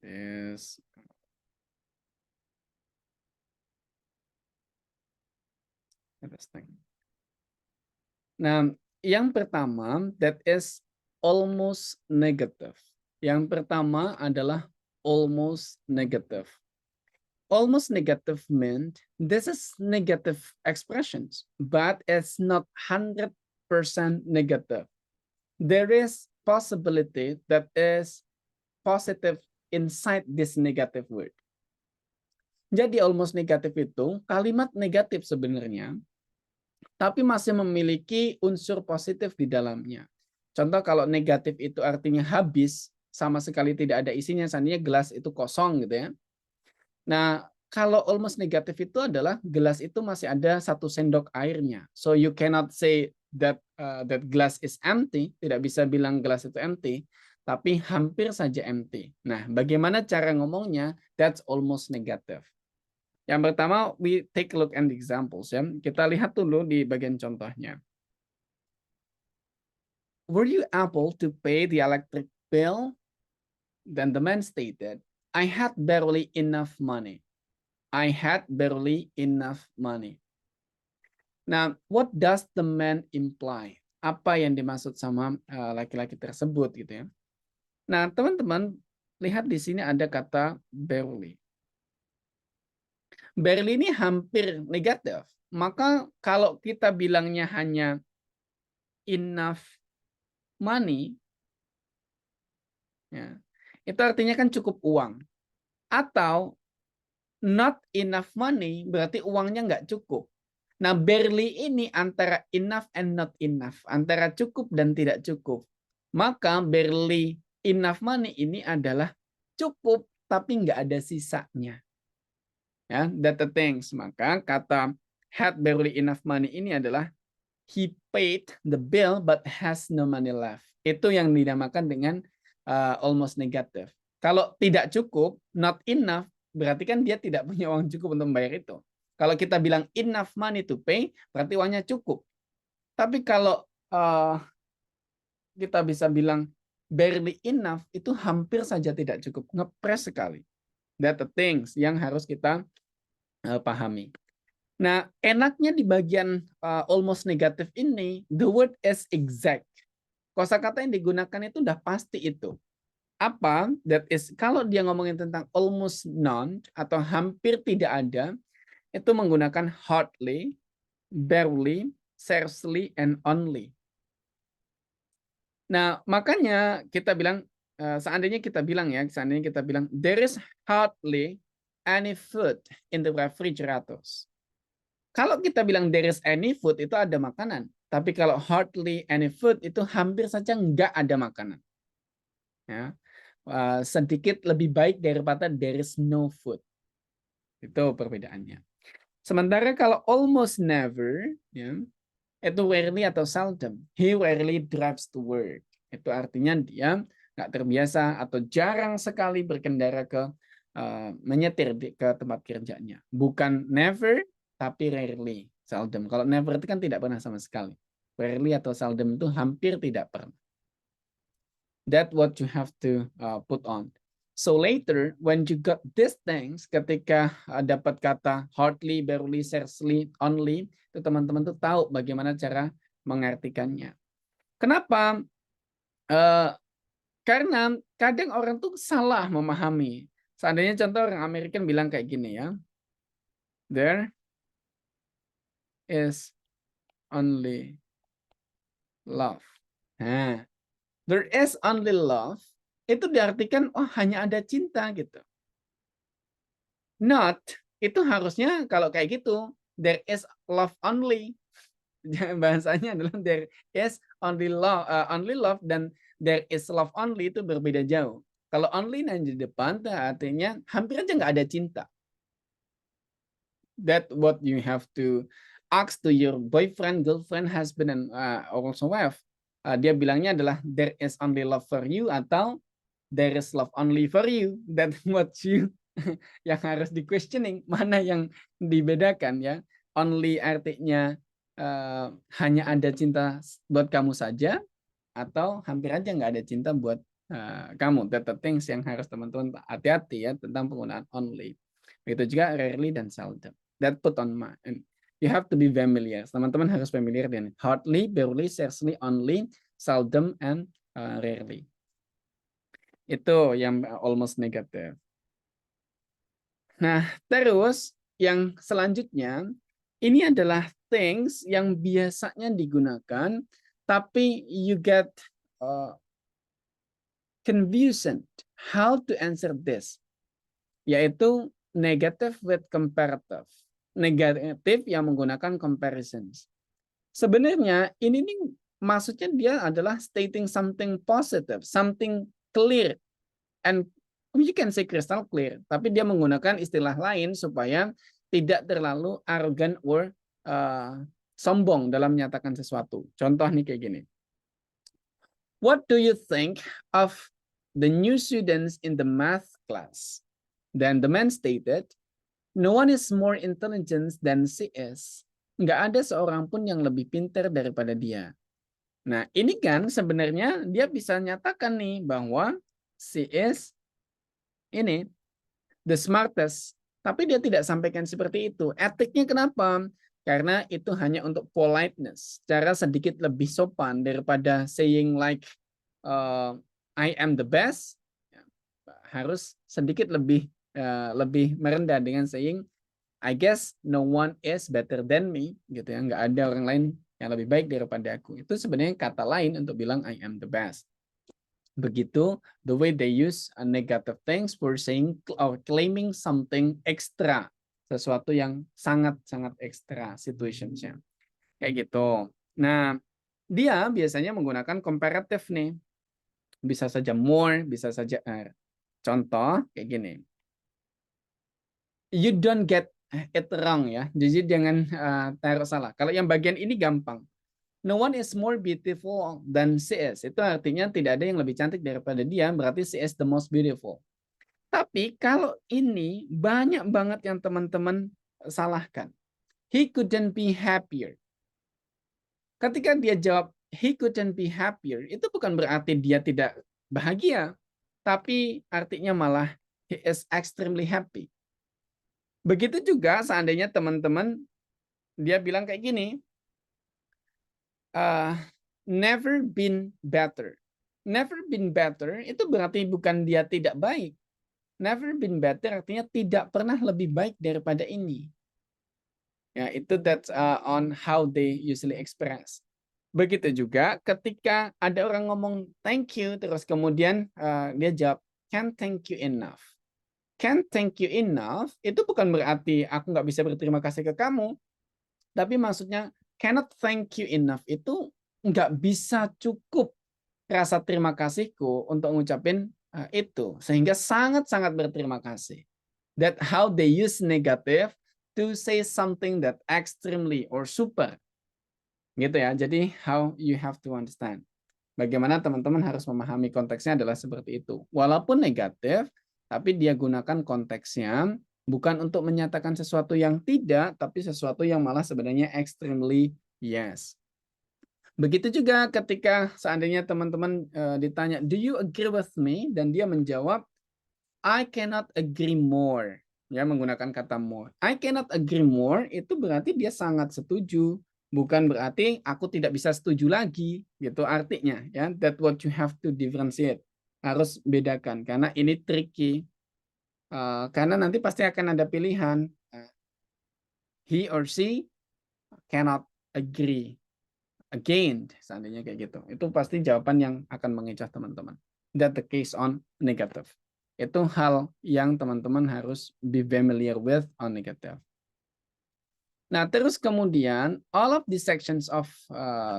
is interesting. Nah, yang pertama that is almost negative. Yang pertama adalah almost negative. Almost negative meant this is negative expressions, but it's not 100% negative. There is possibility that is positive inside this negative word. Jadi almost negatif itu kalimat negatif sebenarnya, tapi masih memiliki unsur positif di dalamnya. Contoh kalau negatif itu artinya habis, sama sekali tidak ada isinya, seandainya gelas itu kosong gitu ya. Nah, kalau almost negatif itu adalah gelas itu masih ada 1 sendok airnya. So you cannot say that that glass is empty, tidak bisa bilang gelas itu empty, tapi hampir saja empty. Nah, bagaimana cara ngomongnya? That's almost negative. Yang pertama, we take a look at the examples ya. Kita lihat dulu di bagian contohnya. Were you able to pay the electric bill? Then the man stated, I had barely enough money. I had barely enough money. Now, what does the man imply? Apa yang dimaksud sama laki-laki tersebut gitu ya. Nah, teman-teman, lihat di sini ada kata barely. Barely ini hampir negatif. Maka kalau kita bilangnya hanya enough money, ya, itu artinya kan cukup uang. Atau not enough money berarti uangnya nggak cukup. Nah, barely ini antara enough and not enough, antara cukup dan tidak cukup. Maka barely enough money ini adalah cukup tapi nggak ada sisanya. Ya, that the things. Maka kata had barely enough money ini adalah he paid the bill but has no money left. Itu yang dinamakan dengan almost negative. Kalau tidak cukup, not enough, berarti kan dia tidak punya uang cukup untuk membayar itu. Kalau kita bilang enough money to pay, berarti uangnya cukup. Tapi kalau kita bisa bilang barely enough, itu hampir saja tidak cukup. Ngepres sekali. That the things yang harus kita pahami. Nah, enaknya di bagian almost negative ini, the word is exact. Kosakata yang digunakan itu udah pasti itu. Apa? That is, kalau dia ngomongin tentang almost none atau hampir tidak ada, itu menggunakan hardly, barely, scarcely, and only. Nah, makanya kita bilang, seandainya kita bilang there is hardly any food in the refrigerators. Kalau kita bilang there is any food, itu ada makanan. Tapi kalau hardly any food, itu hampir saja nggak ada makanan. Ya. Sedikit lebih baik daripada there is no food. Itu perbedaannya. Sementara kalau almost never, ya, itu rarely atau seldom. He rarely drives to work. Itu artinya dia nggak terbiasa atau jarang sekali berkendara ke menyetir ke tempat kerjanya. Bukan never, tapi rarely, seldom. Kalau never itu kan tidak pernah sama sekali. Rarely atau seldom itu hampir tidak pernah. That's what you have to put on. So later, when you got these things, ketika dapat kata hardly, barely, scarcely, only, itu teman-teman tuh tahu bagaimana cara mengartikannya. Kenapa? Karena kadang orang tuh salah memahami. Seandainya contoh orang Amerika bilang kayak gini ya, there is only love. Nah, there is only love, itu diartikan oh hanya ada cinta gitu. Not, itu harusnya kalau kayak gitu, there is love only. Bahasanya adalah there is only love dan there is love only itu berbeda jauh. Kalau only yang di depan artinya hampir aja nggak ada cinta. That what you have to ask to your boyfriend, girlfriend, husband, and also wife. Dia bilangnya adalah there is only love for you atau there is love only for you. That what you yang harus di questioning, mana yang dibedakan ya. Only artinya hanya ada cinta buat kamu saja atau hampir aja nggak ada cinta buat kamu. That the things yang harus teman-teman hati-hati ya tentang penggunaan only. Begitu juga rarely dan seldom. That put on mind. You have to be familiar. Teman-teman harus familiar dengan hardly, barely, scarcely, only, seldom, and rarely. Itu yang almost negative. Nah, terus yang selanjutnya, ini adalah things yang biasanya digunakan, tapi you get confusion how to answer this, yaitu negative with comparative. Negatif yang menggunakan comparisons. Sebenarnya ini nih maksudnya dia adalah stating something positive, something clear, and you can say crystal clear, tapi dia menggunakan istilah lain supaya tidak terlalu arrogant or sombong dalam menyatakan sesuatu. Contoh nih kayak gini. What do you think of the new students in the math class? Then the man stated, no one is more intelligent than she is. Nggak ada seorang pun yang lebih pintar daripada dia. Nah, ini kan sebenarnya dia bisa nyatakan nih bahwa she is ini the smartest, tapi dia tidak sampaikan seperti itu. Etiknya kenapa? Karena itu hanya untuk politeness, cara sedikit lebih sopan daripada saying like I am the best. Harus sedikit lebih lebih merendah dengan saying I guess no one is better than me, gitu ya. Nggak ada orang lain yang lebih baik daripada aku. Itu sebenarnya kata lain untuk bilang I am the best. Begitu the way they use negative things for saying or claiming something extra, sesuatu yang sangat-sangat ekstra situasinya. Kayak gitu. Nah, dia biasanya menggunakan comparative nih. Bisa saja more, bisa saja contoh kayak gini. You don't get it wrong ya. Jadi jangan taruh salah. Kalau yang bagian ini gampang. No one is more beautiful than she is. Itu artinya tidak ada yang lebih cantik daripada dia, berarti she is the most beautiful. Tapi kalau ini banyak banget yang teman-teman salahkan. He couldn't be happier. Ketika dia jawab he couldn't be happier, itu bukan berarti dia tidak bahagia, tapi artinya malah he is extremely happy. Begitu juga seandainya teman-teman dia bilang kayak gini, never been better. Never been better itu berarti bukan dia tidak baik. Never been better artinya tidak pernah lebih baik daripada ini. Ya, itu that's on how they usually express. Begitu juga ketika ada orang ngomong thank you terus kemudian dia jawab can't thank you enough. Can't thank you enough itu bukan berarti aku nggak bisa berterima kasih ke kamu, tapi maksudnya cannot thank you enough itu nggak bisa cukup rasa terima kasihku untuk ngucapin itu, sehingga sangat-sangat berterima kasih. That how they use negative to say something that extremely or super, gitu ya. Jadi how you have to understand. Bagaimana teman-teman harus memahami konteksnya adalah seperti itu. Walaupun negatif, tapi dia gunakan konteksnya bukan untuk menyatakan sesuatu yang tidak, tapi sesuatu yang malah sebenarnya extremely yes. Begitu juga ketika seandainya teman-teman ditanya, do you agree with me? Dan dia menjawab, I cannot agree more. Ya, menggunakan kata more. I cannot agree more itu berarti dia sangat setuju. Bukan berarti aku tidak bisa setuju lagi. Gitu artinya. Ya, that what you have to differentiate. Harus bedakan. Karena ini tricky. Karena nanti pasti akan ada pilihan. He or she cannot agree. Again, seandainya kayak gitu. Itu pasti jawaban yang akan mengecoh teman-teman. That the case on negative. Itu hal yang teman-teman harus be familiar with on negative. Nah, terus kemudian all of the sections of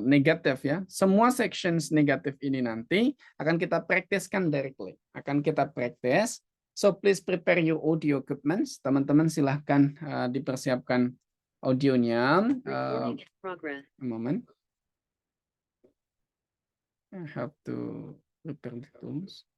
negative ya, semua sections negatif ini nanti akan kita praktiskan directly. Akan kita praktis. So please prepare your audio equipments. Teman-teman silahkan dipersiapkan audionya. A moment. I have to prepare the tools.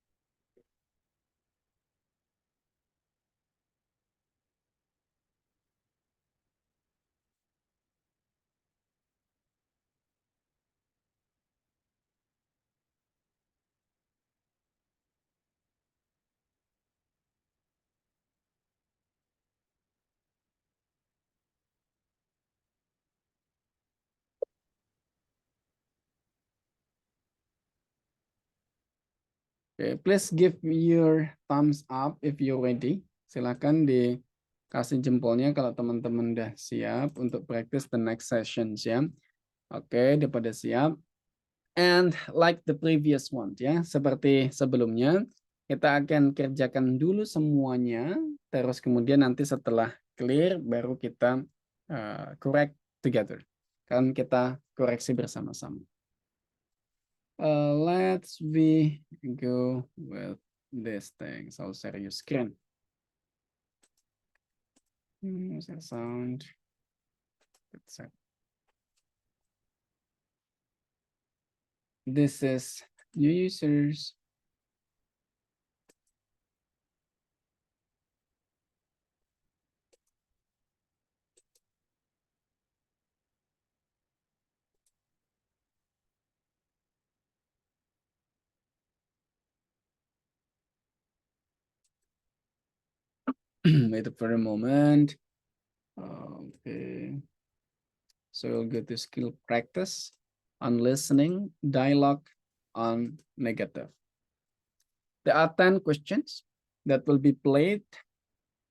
Okay, please give your thumbs up if you're ready. Silakan dikasih jempolnya kalau teman-teman udah siap untuk practice the next sessions ya. Oke, udah pada siap. And like the previous one ya, seperti sebelumnya, kita akan kerjakan dulu semuanya, terus kemudian nanti setelah clear baru kita correct together. Kan kita koreksi bersama-sama. Let's go with this thing. So share your screen. Share sound. This is new users. Wait for a moment. Okay. So we'll go to skill practice on listening, dialogue on negative. There are 10 questions that will be played.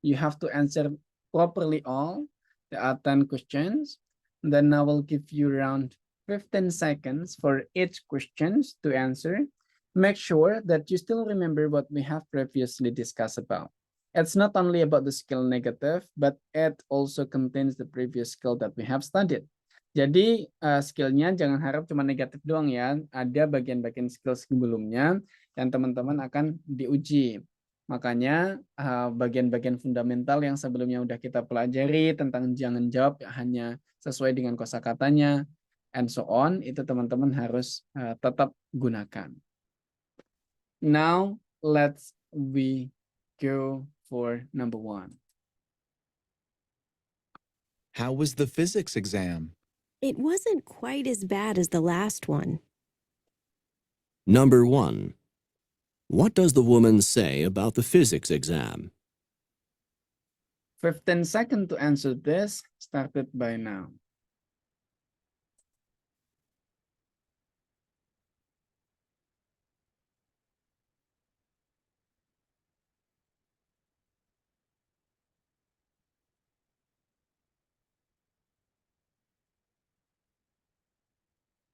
You have to answer properly all. There are 10 questions. Then I will give you around 15 seconds for each questions to answer. Make sure that you still remember what we have previously discussed about. It's not only about the skill negative, but it also contains the previous skill that we have studied. Jadi skillnya jangan harap cuma negatif doang ya. Ada bagian-bagian skill sebelumnya yang teman-teman akan diuji. Makanya bagian-bagian fundamental yang sebelumnya udah kita pelajari tentang jangan jawab hanya sesuai dengan kosakatanya and so on, itu teman-teman harus tetap gunakan. Now let's go for number 1. How was the physics exam? It wasn't quite as bad as the last one. Number 1. What does the woman say about the physics exam? 15 seconds to answer this, started by now.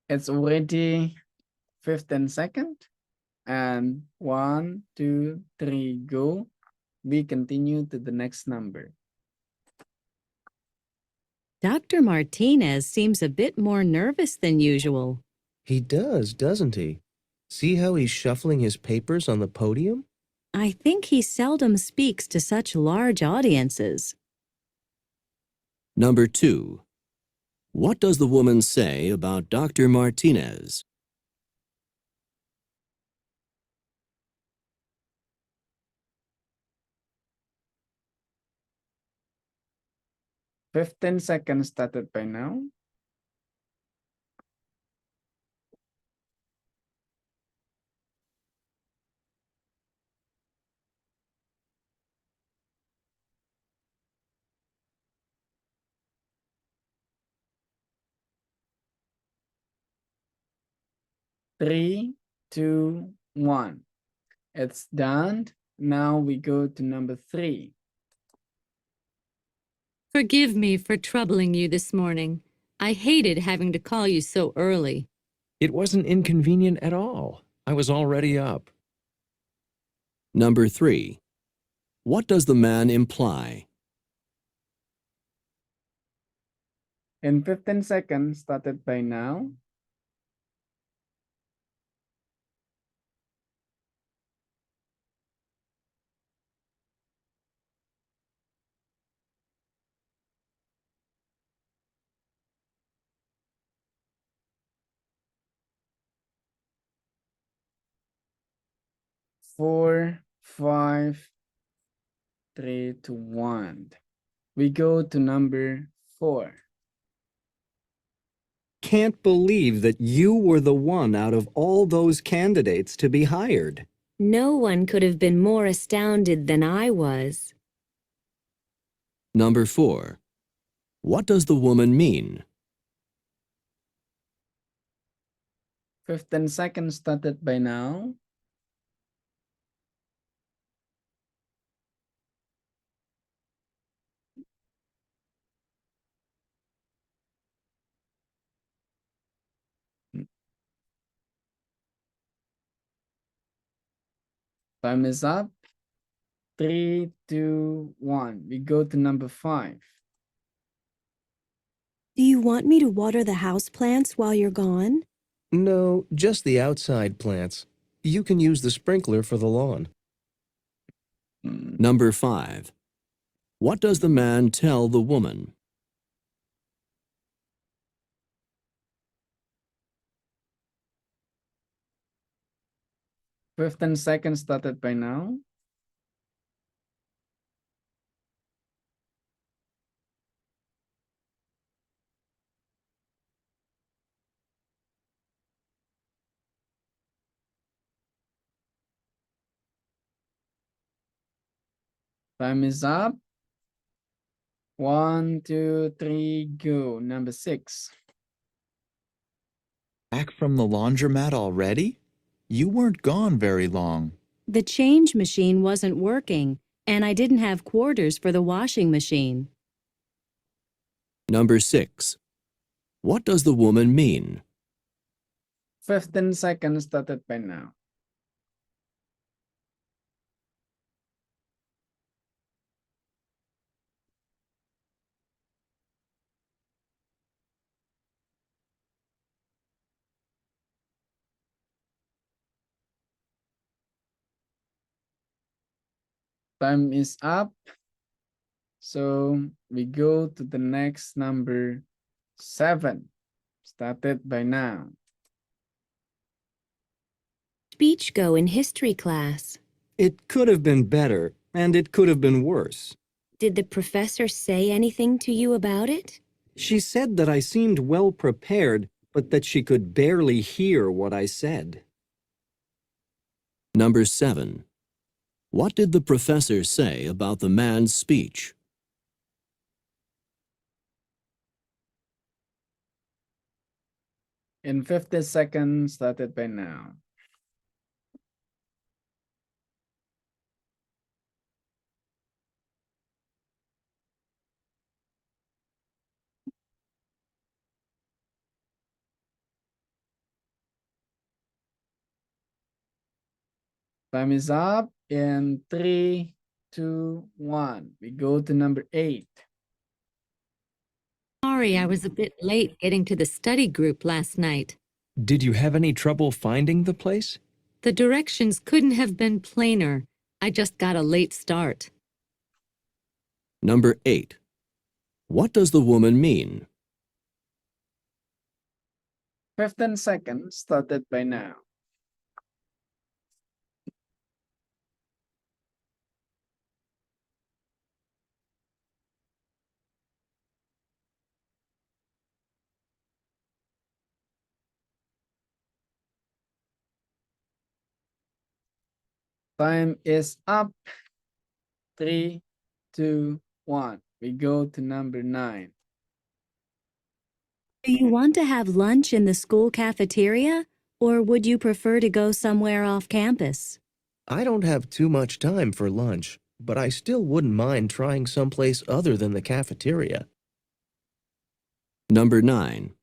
It's already 15 seconds. And 1, 2, 3, go. We continue to the next number. Dr. Martinez seems a bit more nervous than usual. He does, doesn't he? See how he's shuffling his papers on the podium? I think he seldom speaks to such large audiences. Number 2. What does the woman say about Dr. Martinez? "15 seconds started by now. Three, two, one. It's done. Now we go to number 3. Forgive me for troubling you this morning. I hated having to call you so early. It wasn't inconvenient at all. I was already up. Number 3. What does the man imply? In 15 seconds started by now. Four, 5, 3, 2, 1. We go to number 4. Can't believe that you were the one out of all those candidates to be hired. No one could have been more astounded than I was. Number 4. What does the woman mean? 15 seconds started by now. Time is up. 3, 2, 1. We go to number 5. Do you want me to water the house plants while you're gone? No, just the outside plants. You can use the sprinkler for the lawn. Number 5. What does the man tell the woman? 15 seconds started by now. Time is up. 1, 2, 3, go. Number 6. Back from the laundromat already? You weren't gone very long. The change machine wasn't working, and I didn't have quarters for the washing machine. Number 6. What does the woman mean? 15 seconds started by now. Time is up. So we go to the next number 7. Started by now. Speech go in history class. It could have been better, and it could have been worse. Did the professor say anything to you about it? She said that I seemed well prepared, but that she could barely hear what I said. Number 7. What did the professor say about the man's speech? In 50 seconds started by now. Time is up in 3, 2, 1. We go to number 8. Sorry, I was a bit late getting to the study group last night. Did you have any trouble finding the place? The directions couldn't have been plainer. I just got a late start. Number 8. What does the woman mean? 15 seconds started by now. Time is up. 3, 2, 1. We go to number 9. Do you want to have lunch in the school cafeteria, or would you prefer to go somewhere off campus? I don't have too much time for lunch, but I still wouldn't mind trying someplace other than the cafeteria. Number 9.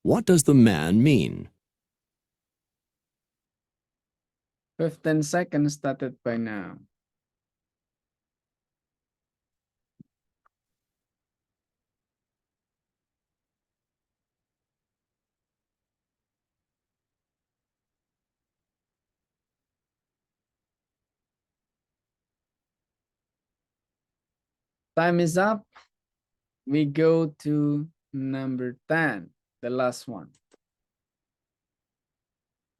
What does the man mean? 15 seconds started by now. Time is up. We go to number 10, the last one.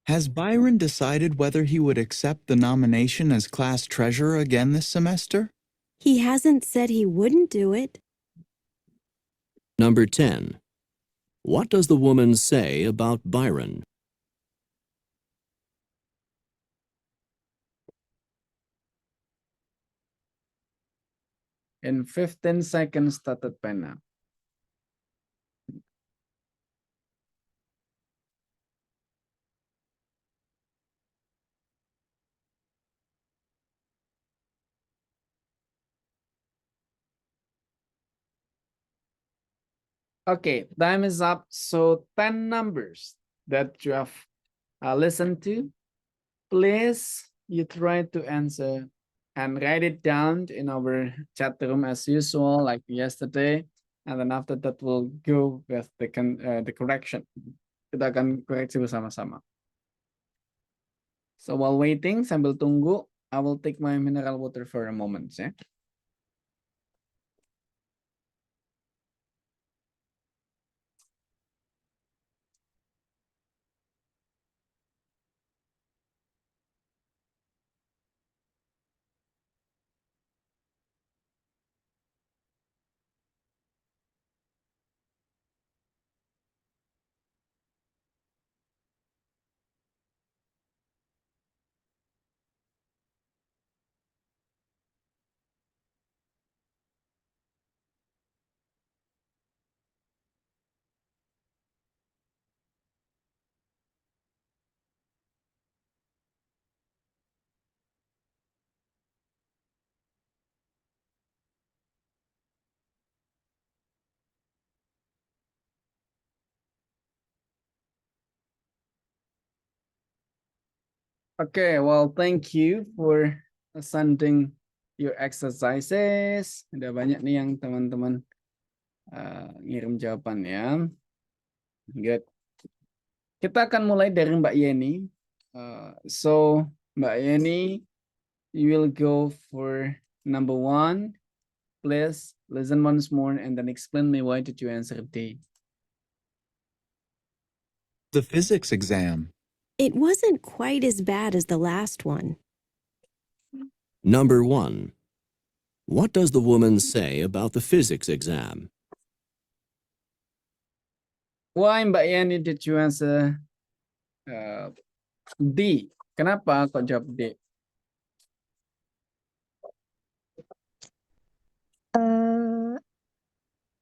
Has Byron decided whether he would accept the nomination as class treasurer again this semester? He hasn't said he wouldn't do it. Number 10. What does the woman say about Byron? In 15 seconds started by now. Okay, time is up. So 10 numbers that you have listened to. Please you try to answer and write it down in our chat room as usual, like yesterday. And then after that, we'll go with the correction. Kita akan koreksi bersama-sama. So while waiting, sambil tunggu, I will take my mineral water for a moment, ya. Okay, well, thank you for sending your exercises. Udah banyak nih yang teman-teman ngirim jawabannya. Good. Kita akan mulai dari Mbak Yeni. So, Mbak Yeni, you will go for number 1. Please listen once more and then explain me why did you answer D. The physics exam. It wasn't quite as bad as the last one. Number 1. What does the woman say about the physics exam? Why, Mbak Yeni, did you answer D? Kenapa kok jawab D?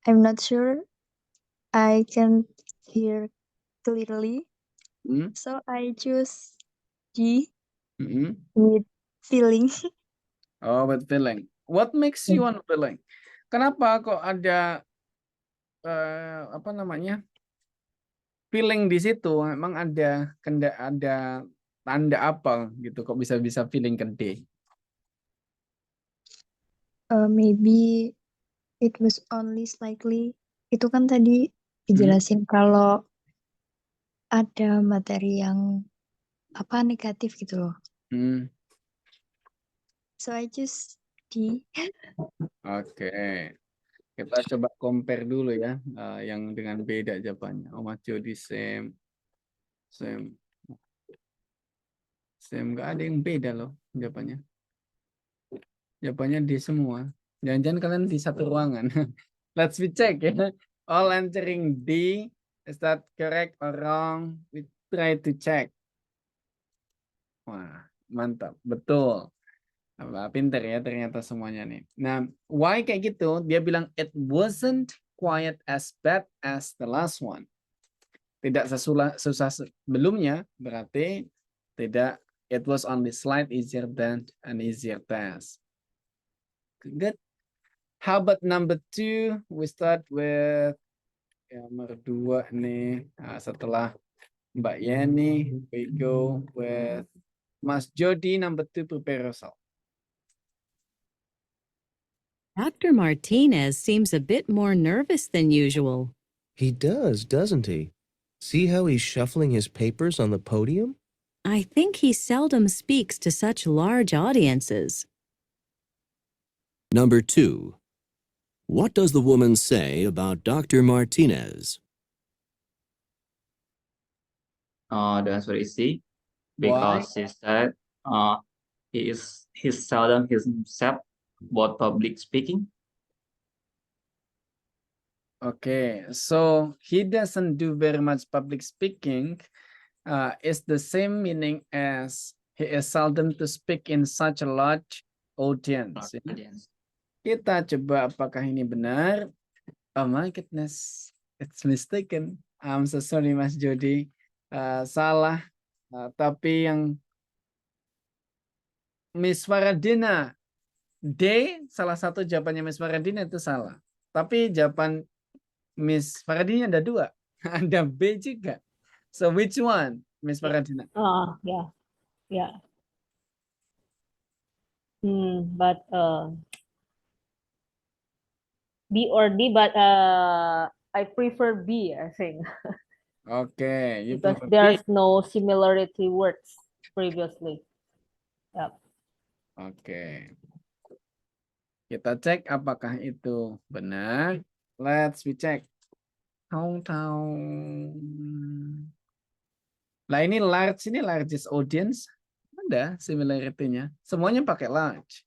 I'm not sure. I can't hear clearly. So I choose G with feeling. Oh, with feeling. What makes you want feeling? Kenapa kok ada apa namanya? Feeling di situ? Emang ada tanda apa gitu kok bisa feeling ke D? Maybe it was only slightly. Itu kan tadi dijelasin kalau ada materi yang negatif gitu loh. So I choose D. Oke. Kita coba compare dulu ya, yang dengan beda jawabannya. Oh, Mas Jody same. Nggak ada yang beda loh jawabannya. Jawabannya D semua. Jangan-jangan kalian di satu ruangan. Let's we check ya. All answering D. Is that correct or wrong? We try to check. Wah, mantap. Betul. Pinter ya ternyata semuanya nih. Nah, why kayak gitu? Dia bilang it wasn't quite as bad as the last one. Tidak susah sebelumnya, berarti tidak. It was only slight easier than an easier task. Good. How about number 2? We start with nomor 2 nih. Nah, setelah Mbak Yeni, we go with Mas Jody. Number 2, prepare yourself. Dr. Martinez seems a bit more nervous than usual. He does, doesn't he? See how he's shuffling his papers on the podium? I think he seldom speaks to such large audiences. Number 2. What does the woman say about Dr. Martinez? The answer is C, because she said he seldom himself about public speaking. Okay, so he doesn't do very much public speaking. Is the same meaning as he is seldom to speak in such a large audience. Kita coba apakah ini benar. Oh my goodness, it's mistaken. I'm so sorry Mas Jody. Salah. Tapi yang Miss Faradina D, salah satu jawabannya Miss Faradina itu salah. Tapi jawaban Miss Faradina ada 2. Ada B juga. So which one, Miss Faradina? Yeah. But B or D, but I prefer B, I think, Oke, you because prefer B. there's no similarity words previously. Yep. Oke. Kita cek apakah itu benar. Let's we check. Tahu. Nah ini largest audience. Ada similarity-nya. Semuanya pakai large.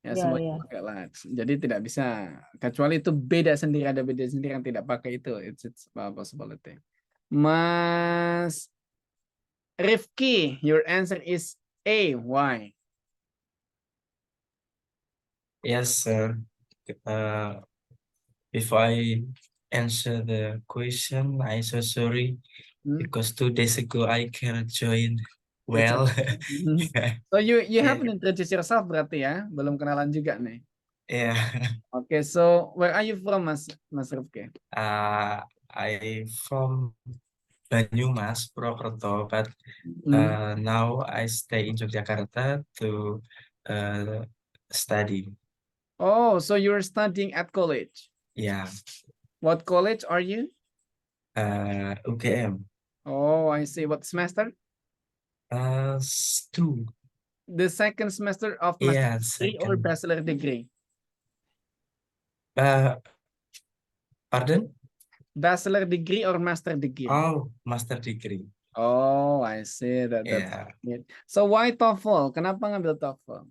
Ya, semuanya pakai large. Jadi tidak bisa. Kecuali itu beda sendiri. Ada beda sendiri yang tidak pakai itu. It's a possibility. Mas Rifki, your answer is A. Why? Yes, sir. If I answer the question, I'm so sorry because 2 days ago I cannot join well. So you haven't introduced yourself berarti ya? Belum kenalan juga nih. Yeah. Okay, so where are you from, Mas Rifki? I from Banyumas, Purwokerto, but now I stay in Yogyakarta to study. Oh, so you're studying at college? Yeah. What college are you? UGM. Oh, I see. What semester? 2. The second semester of master degree or bachelor degree? Pardon? Bachelor degree or master degree? Oh, master degree. Oh, I see. That's it. So why TOEFL? Kenapa ngambil TOEFL?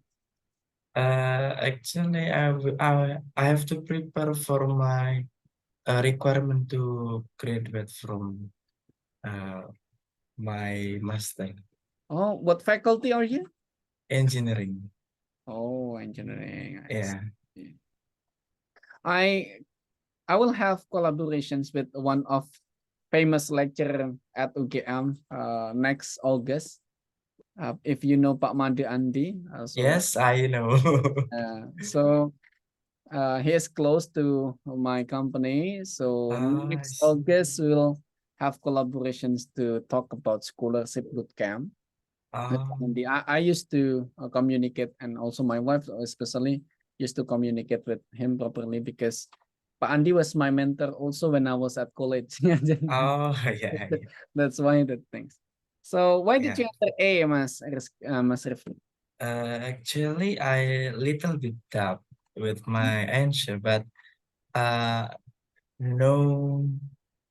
Actually, I have to prepare for my requirement to graduate from my master. Oh, what faculty are you? Engineering. Oh, engineering. Yeah. I will have collaborations with one of famous lecturer at UGM next August. If you know Pak Made Andi. Yes, I know. So he is close to my company. So next August we'll have collaborations to talk about scholarship bootcamp. I used to communicate, and also my wife especially used to communicate with him properly because Pak Andi was my mentor also when I was at college. Oh, yeah. That's why that things. So why did you answer A, Mas Rifki? Actually, I little bit doubt with my answer, but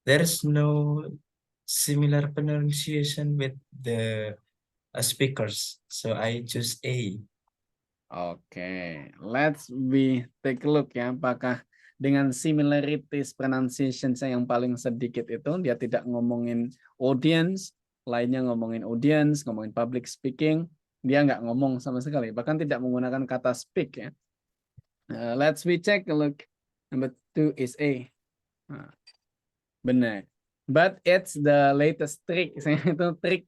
there's no similar pronunciation with the speakers, so I choose A. Okay, let's take a look ya, apakah dengan similarities pronunciation saya yang paling sedikit itu dia tidak ngomongin audience, lainnya ngomongin audience, ngomongin public speaking, dia nggak ngomong sama sekali, bahkan tidak menggunakan kata speak ya. Let's check a look. Number 2 is A. Benar. But it's the latest trick. Itu trik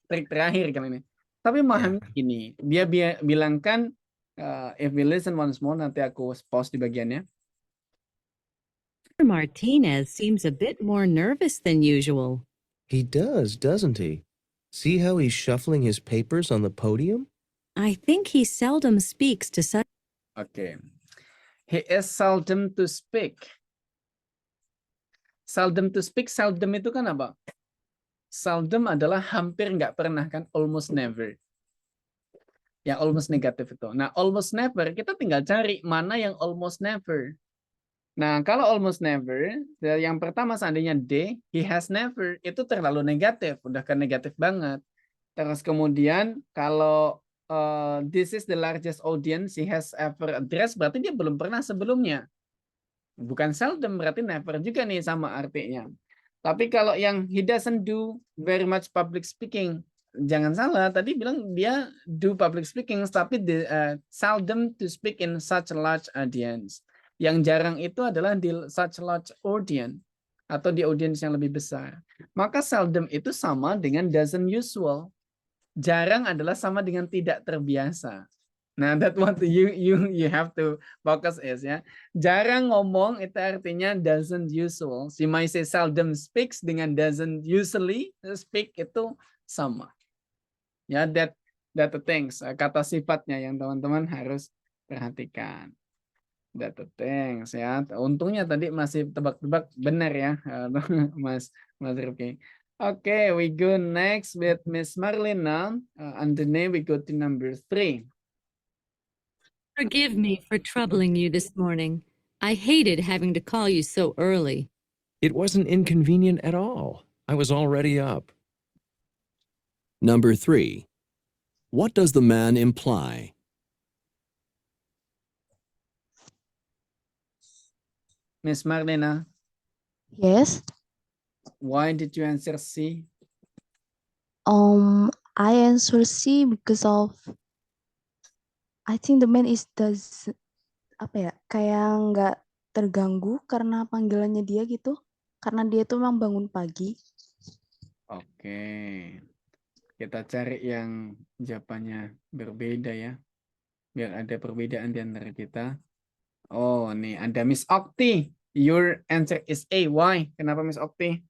terakhir kali ini. Tapi memahami ini, dia bilangkan if we listen once more, nanti aku pause di bagiannya. Martinez seems a bit more nervous than usual. He does, doesn't he? See how he's shuffling his papers on the podium? I think he seldom speaks to such. Okay. He is seldom to speak. Seldom to speak, seldom itu kan apa? Seldom adalah hampir nggak pernah kan, almost never. Yang almost negatif itu. Nah, almost never, kita tinggal cari mana yang almost never. Nah, kalau almost never, yang pertama seandainya D, he has never, itu terlalu negatif, udah kan negatif banget. Terus kemudian kalau this is the largest audience he has ever addressed, berarti dia belum pernah sebelumnya. Bukan seldom, berarti never juga nih sama artinya. Tapi kalau yang he doesn't do very much public speaking, jangan salah, tadi bilang dia do public speaking, tapi seldom to speak in such a large audience. Yang jarang itu adalah di such large audience atau di audience yang lebih besar. Maka seldom itu sama dengan doesn't usual. Jarang adalah sama dengan tidak terbiasa. Nah, that's what you have to focus is ya. Jarang ngomong itu artinya doesn't usual. Si might say seldom speaks dengan doesn't usually speak itu sama. Ya, that That the things, kata sifatnya yang teman-teman harus perhatikan. That the things ya. Untungnya tadi masih tebak-tebak benar ya, Mas Rifki. Okay, we go next with Miss Marlena. And then we go to number 3. Forgive me for troubling you this morning. I hated having to call you so early. It wasn't inconvenient at all. I was already up. Number 3. What does the man imply? Miss Marlena, Yes. why did you answer C? I answer C because of I think the man apa ya, kayak nggak terganggu karena panggilannya dia gitu. Karena dia tuh memang bangun pagi. Oke. Kita cari yang jawabannya berbeda ya. Biar ada perbedaan di antara kita. Oh, nih ada Miss Okti. Your answer is A. Why? Kenapa Miss Okti?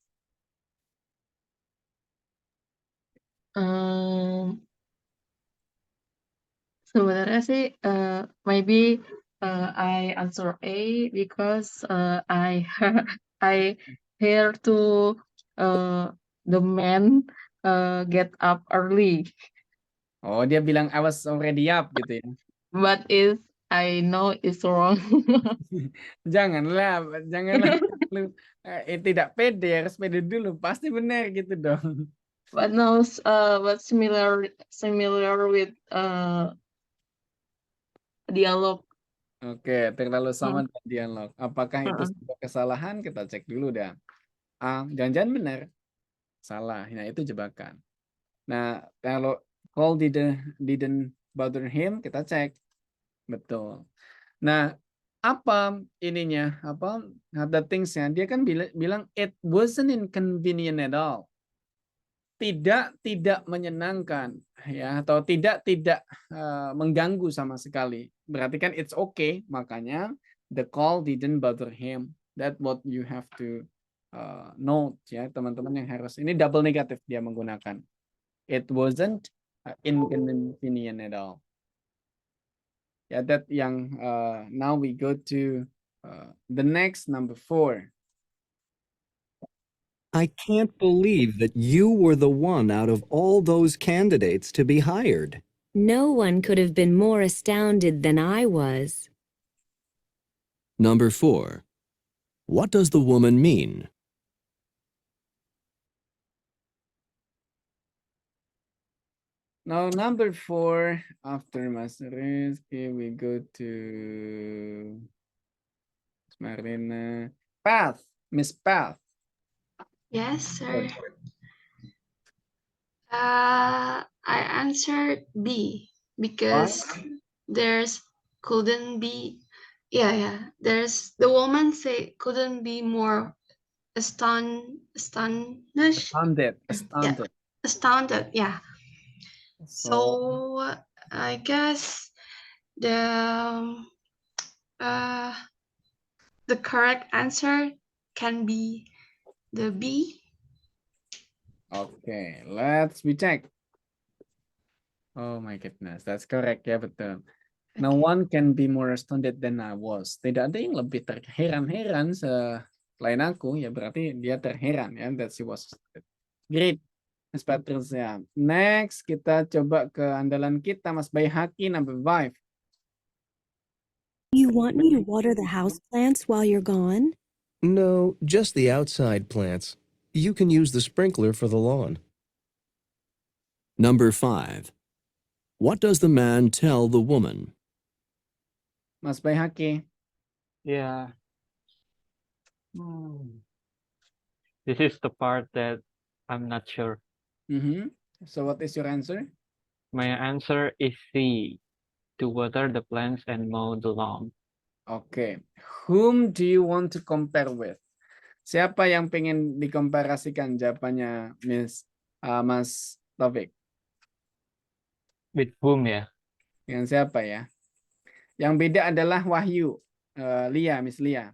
Sebenarnya sih maybe I answer A because I hear to the man get up early, Oh, dia bilang I was already up gitu ya. but I know it's wrong. Janganlah lu tidak pede, harus pede dulu. Pasti benar gitu dong. But no, but similar with dialog. Oke, terlalu sama dengan dialog. Apakah itu sebuah kesalahan? Kita cek dulu dah. A, jangan-jangan benar. Salah. Nah, itu jebakan. Nah, kalau call didn't bother him, kita cek. Betul. Nah, apa ininya? Apa the things-nya? Dia kan bilang it wasn't inconvenient at all. Tidak menyenangkan ya, atau tidak mengganggu sama sekali. Berarti kan it's okay, makanya the call didn't bother him. That what you have to note ya, teman-teman yang harus. Ini double negatif dia menggunakan. It wasn't inconvenient at all. Ya, that yang now we go to the next number 4. I can't believe that you were the one out of all those candidates to be hired. No one could have been more astounded than I was. Number 4. What does the woman mean? Now, number 4, after Master Rizky, we go to Marina. Path, Miss Path. Yes, sir. What? I answered B because there's couldn't be. There's the woman say couldn't be more astounded. Astounded. Yeah. So I guess the correct answer can be the B. Okay, let's check. Oh my goodness, that's correct ya, betul. No one can be more astounded than I was. Tidak ada yang lebih terheran-heran selain aku, ya berarti dia terheran ya, that she was astounded. Great, Mas Patricia. Next, kita coba ke andalan kita, Mas Baihaki, number 5. You want me to water the houseplants while you're gone? No, just the outside plants. You can use the sprinkler for the lawn. Number 5. What does the man tell the woman? Mas Baihaki. Yeah. This is the part that I'm not sure. So what is your answer? My answer is C. To water the plants and mow the lawn. Okay. Whom do you want to compare with? Siapa yang pengen dikomparasikan jawabannya, Mas Taufik? With whom ya? Dengan siapa ya? Yang beda adalah Wahyu. Miss Lia.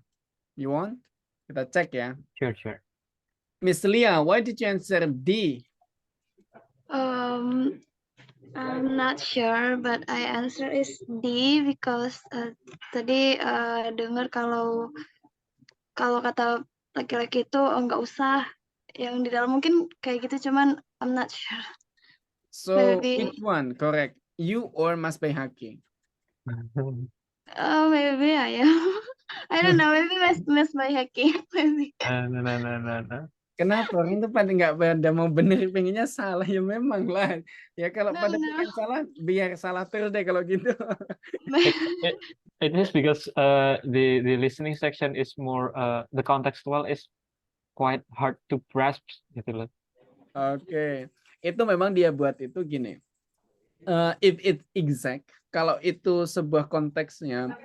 You want? Kita cek ya. Sure. Miss Lia, why did you answer D? I'm not sure, but I answer is D because tadi dengar kalau kata laki-laki itu nggak usah yang di dalam, mungkin kayak gitu, cuman I'm not sure. So Maybe which one correct? You or Mas Baihaqi? maybe I am. I don't know, maybe Mas Baihaqi. Maybe. No. Kenapa orang itu pada nggak pada mau bener, pengennya salah ya memang lah. Ya kalau No, pada no. pengen salah, biar salah terus deh kalau gitu. It is because the listening section is more the contextual is quite hard to grasp gitu loh. Oke, itu memang dia buat itu gini. If it exact, kalau itu sebuah konteksnya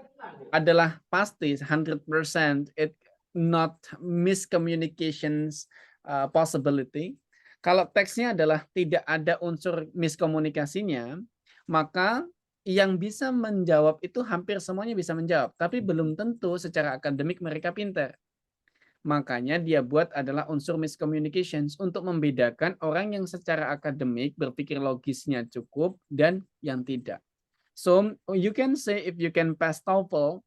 adalah pasti 100%, it not miscommunications possibility. Kalau teksnya adalah tidak ada unsur miskomunikasinya, maka yang bisa menjawab itu hampir semuanya bisa menjawab, tapi belum tentu secara akademik mereka pintar. Makanya dia buat adalah unsur miscommunications untuk membedakan orang yang secara akademik berpikir logisnya cukup dan yang tidak. So you can say if you can pass TOEFL,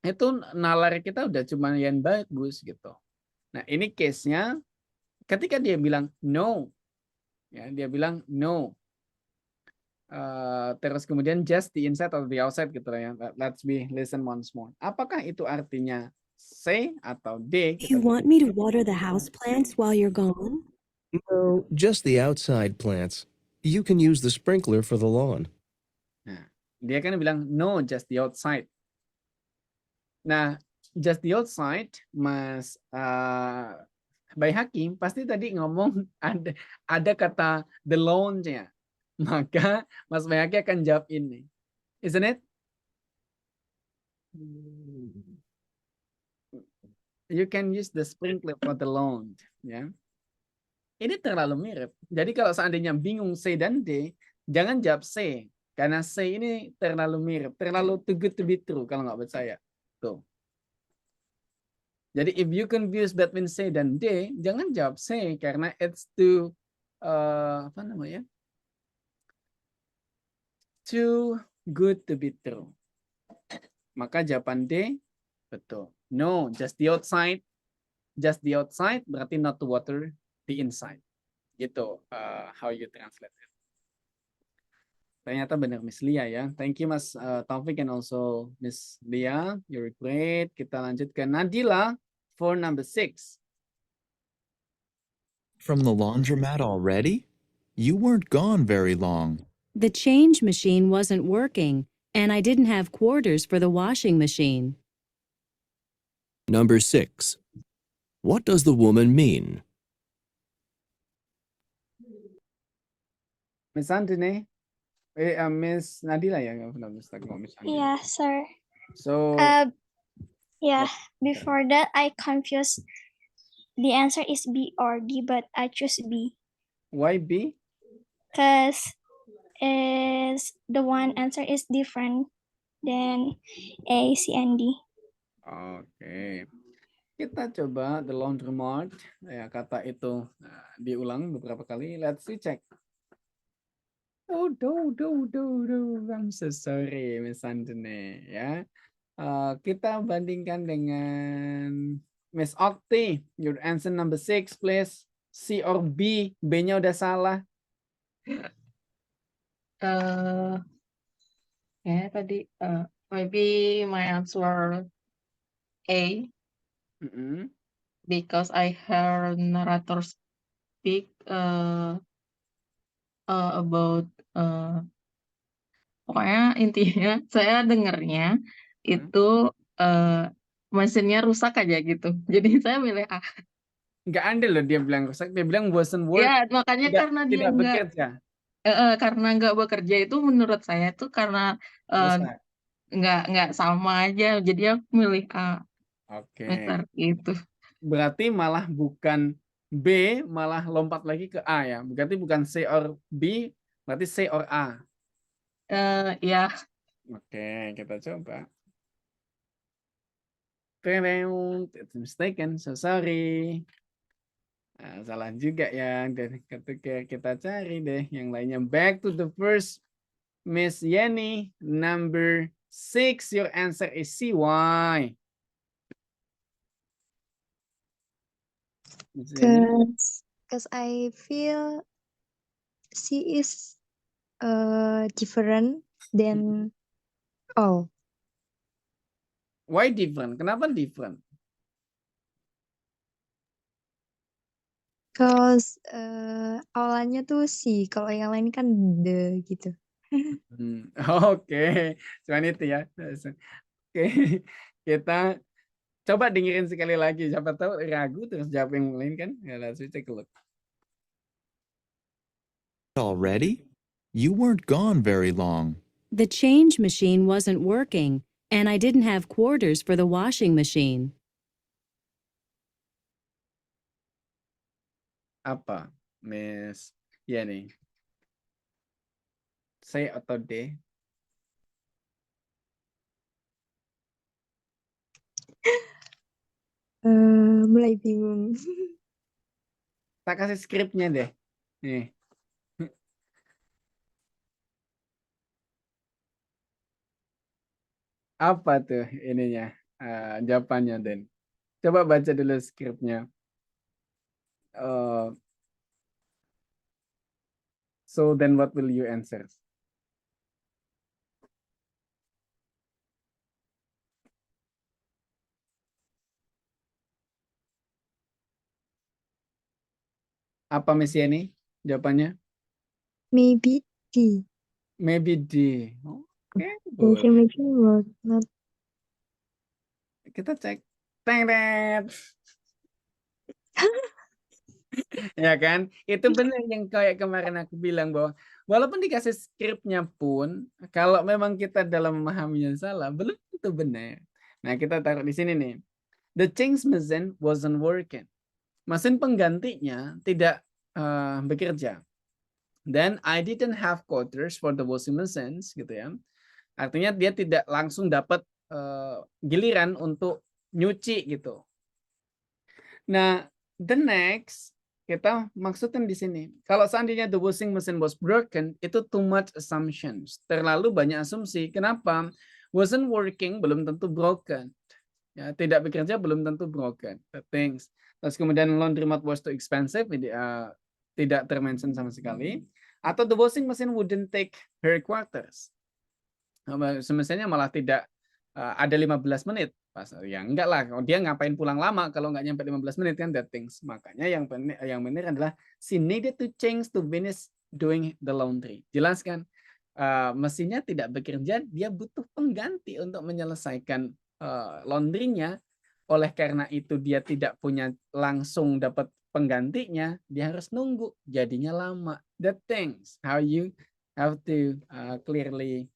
itu nalar kita udah cuma yang bagus gitu. Nah ini case-nya ketika dia bilang no, ya dia bilang no. Terus kemudian just the inside or the outside gitu lah ya. Let's be listen once more. Apakah itu artinya C atau D? You want me to water the houseplants while you're gone? No, just the outside plants. You can use the sprinkler for the lawn. Nah, dia kan bilang no, just the outside. Nah, just the outside, Mas Baihaqi pasti tadi ngomong ada kata the lawn-nya. Maka Mas Baihaqi akan jawab ini. Isn't it? You can use the sprinkler for the lawn, ya. Ini terlalu mirip. Jadi kalau seandainya bingung C dan D, jangan jawab C. Karena C ini terlalu mirip, terlalu too good to be true kalau nggak percaya. Tuh. Jadi if you confuse between C dan D, jangan jawab C karena it's too apa namanya? Too good to be true. Maka jawaban D betul. No, just the outside. Just the outside berarti not to water the inside. Gitu how you translate it. Ternyata benar Miss Lia ya. Thank you Mas Taufik and also Miss Lia. You're great. Kita lanjut ke Nadila for number 6. From the laundromat already? You weren't gone very long. The change machine wasn't working, and I didn't have quarters for the washing machine. Number 6. What does the woman mean? Miss Antony? Miss Nadila ya? Miss Antony. Yeah, sir. So, Yeah, before that I confused. The answer is B or D, but I choose B. why B? Because the one answer is different than A, C, and D. Oke. Kita coba the laundromat. Ya, kata itu diulang beberapa kali. Let's see check. Oh, I'm so sorry, Miss Antony. Ya. Kita bandingkan dengan Miss Okti. Your answer number 6, please. C or B? B-nya udah salah. Tadi maybe my answer A, because I heard narrator speak about pokoknya intinya saya dengernya itu mesinnya rusak aja gitu. Jadi saya milih A. Nggak andel loh dia bilang rusak. Dia bilang wasn't work. Ya, makanya karena dia tidak nggak bekerja. karena nggak bekerja itu menurut saya tuh karena Rusak. nggak sama aja. Jadi aku milih A. Oke. Besar itu. Berarti malah bukan B, malah lompat lagi ke A ya. Berarti bukan C or B, berarti C or A. Ya. Oke, kita coba. It's mistaken, so sorry. Nah, salah juga ya. Dan ketika kita cari deh yang lainnya. Back to the first Miss Yeni. Number 6. Your answer is C. Why? Miss Yeni? Because I feel she is different than all. Why different? Kenapa different? Because awalnya tuh si, kalau yang lain kan the gitu. Oke, cuman itu ya. Oke, kita coba dengerin sekali lagi. Siapa tahu ragu terus jawab yang lain kan? Ya, let's take a look. Already? You weren't gone very long. The change machine wasn't working, and I didn't have quarters for the washing machine. Apa, Miss Yeni? C atau D? Mulai bingung. Tak kasih skripnya deh. Nih. Apa tuh ininya? Jawabannya, Den. Coba baca dulu skripnya. So then what will you answer? Apa Miss Yeni jawabannya? Maybe D. Maybe D. Oke, Washing machine was not. kita cek. Teng. Ya kan? Itu benar yang kayak kemarin aku bilang bahwa walaupun dikasih skripnya pun, kalau memang kita dalam memahaminya salah, belum tentu benar. Nah, kita taruh di sini nih. The change machine wasn't working. Mesin penggantinya tidak bekerja. Then I didn't have quarters for the washing machines, gitu ya. Artinya dia tidak langsung dapat giliran untuk nyuci gitu. Nah, the next kita maksudkan di sini. Kalau seandainya the washing machine was broken, itu too much assumptions. Terlalu banyak asumsi. Kenapa? Wasn't working belum tentu broken. Ya, tidak bekerja belum tentu broken. The things. Terus kemudian laundromat was too expensive, tidak termention sama sekali. Atau the washing machine wouldn't take her quarters. Semestinya malah tidak ada 15 menit. Pas ya enggak lah, dia ngapain pulang lama kalau nggak nyampe 15 menit kan, that things. Makanya yang benar adalah she needed to change to finish doing the laundry. Jelas kan? Mesinnya tidak bekerja, dia butuh pengganti untuk menyelesaikan laundrynya. Oleh karena itu dia tidak punya langsung dapat penggantinya, dia harus nunggu, jadinya lama. That things how you have to clearly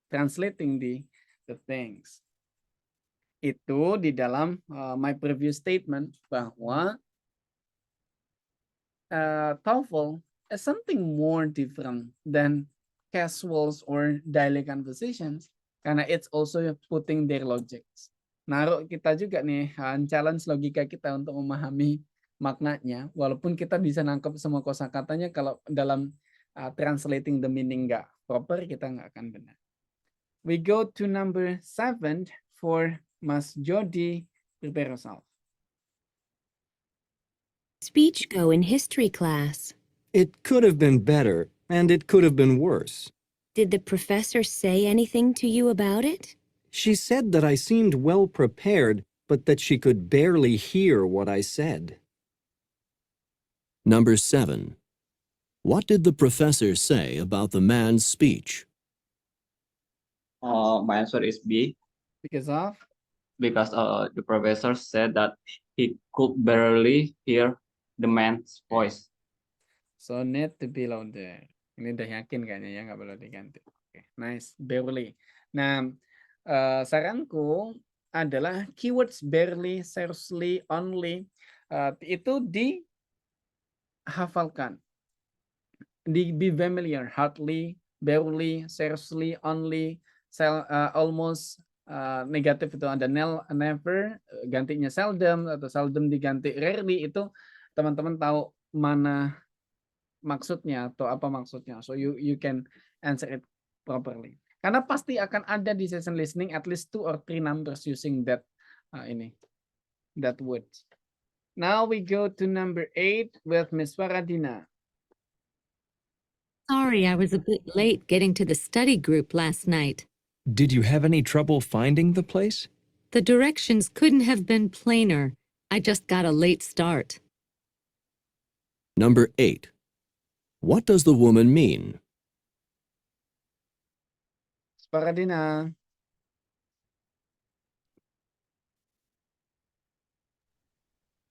translating the things. Itu di dalam my previous statement bahwa TOEFL is something more different than casuals or daily conversations karena it's also putting their logics. Naruh kita juga nih challenge logika kita untuk memahami maknanya, walaupun kita bisa nangkep semua kosakatanya, kalau dalam translating the meaning nggak proper, kita nggak akan benar. We go to number 7 for Mas Jody. Prepare yourself. Speech go in history class? It could have been better, and it could have been worse. Did the professor say anything to you about it? She said that I seemed well prepared, but that she could barely hear what I said. Number 7. What did the professor say about the man's speech? My answer is B. Because of? Because the professor said that he could barely hear the man's voice. So need to be louder. Ini udah yakin kayaknya ya, nggak perlu diganti. Okay, nice, barely. Nah, saranku adalah keywords barely, scarcely, only itu dihafalkan, be familiar, hardly, barely, scarcely, only, almost, negatif itu ada never, gantinya seldom, atau seldom diganti rarely, itu teman-teman tahu mana maksudnya atau apa maksudnya. So you can answer it properly. Karena pasti akan ada di session listening at least 2 or 3 numbers using that that word. Now we go to number 8 with Miss Faradina. Sorry, I was a bit late getting to the study group last night. Did you have any trouble finding the place? The directions couldn't have been plainer. I just got a late start. Number 8. What does the woman mean? Faradina.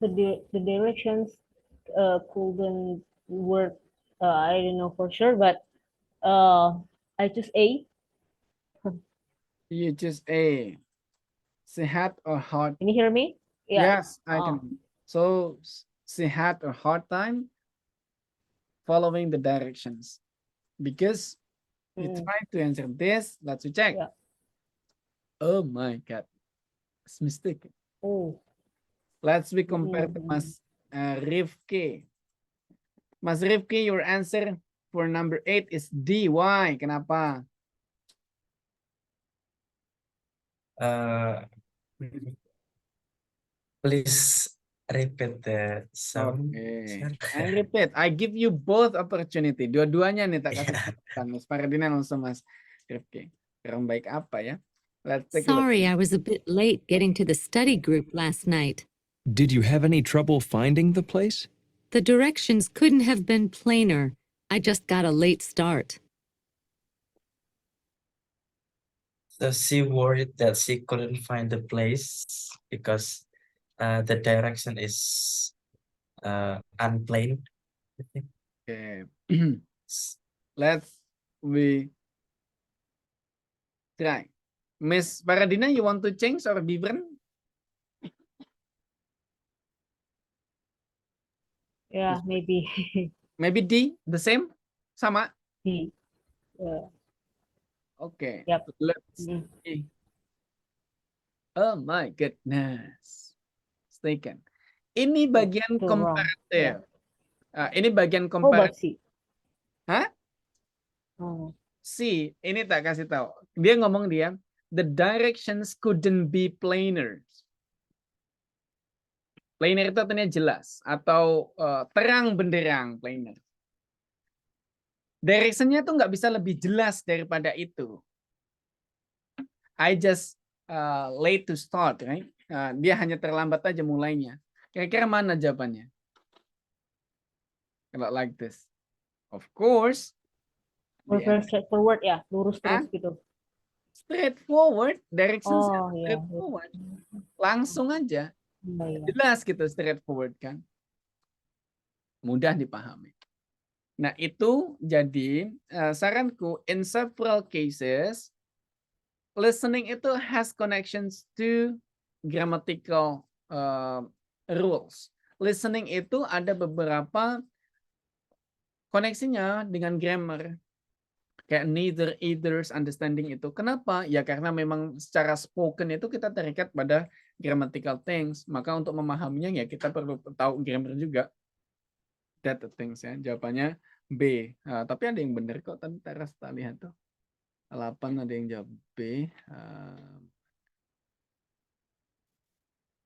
The directions couldn't work. I don't know for sure, but I choose A. You choose A. Sehat or hard? Can you hear me? Yeah. Yes, I can. So sehat or hard time following the directions. Because you try to answer this, let's check. Yeah. Oh my God, it's mistake. Oh. Let's we compare to Mas Rifki. Mas Rifki, your answer for number 8 is D. Why? Kenapa? Please repeat the sound. Okay. I repeat, I give you both opportunity. Dua-duanya nih tak kasih kesempatan. Mas Faradina langsung Mas Rifki. Kurang baik apa ya? Let's take a look. Sorry, I was a bit late getting to the study group last night. Did you have any trouble finding the place? The directions couldn't have been plainer. I just got a late start. So she worried that she couldn't find the place because the direction is unplain. I think. Okay. Let's we try. Miss Faradina, you want to change or different? Yeah, maybe. Maybe D, the same? Sama? D. Yeah. Okay. Yep. Let's see. Oh my goodness. Mistaken. Ini bagian Too wrong. comparative. Ini bagian Oh, but comparative. C. Hah? Oh. C, ini tak kasih tahu. Dia ngomong the directions couldn't be plainer. Plainer itu artinya jelas atau terang benderang plainer. Directionnya tuh nggak bisa lebih jelas daripada itu. I just late to start, right? Dia hanya terlambat aja mulainya. Kira-kira mana jawabannya? Kalau like this, of course. Very straightforward ya, lurus terus gitu. Straightforward, directions yeah. straightforward, langsung aja. Jelas gitu, straightforward kan, mudah dipahami. Nah itu jadi saranku in several cases listening itu has connections to grammatical rules. Listening itu ada beberapa koneksinya dengan grammar, kayak neither, either, understanding itu. Kenapa? Ya karena memang secara spoken itu kita terikat pada grammatical things. Maka untuk memahaminya ya kita perlu tahu grammar juga. That the things ya. Jawabannya B. Tapi ada yang benar kok. Tadi Teras tak lihat tuh. 8 ada yang jawab B.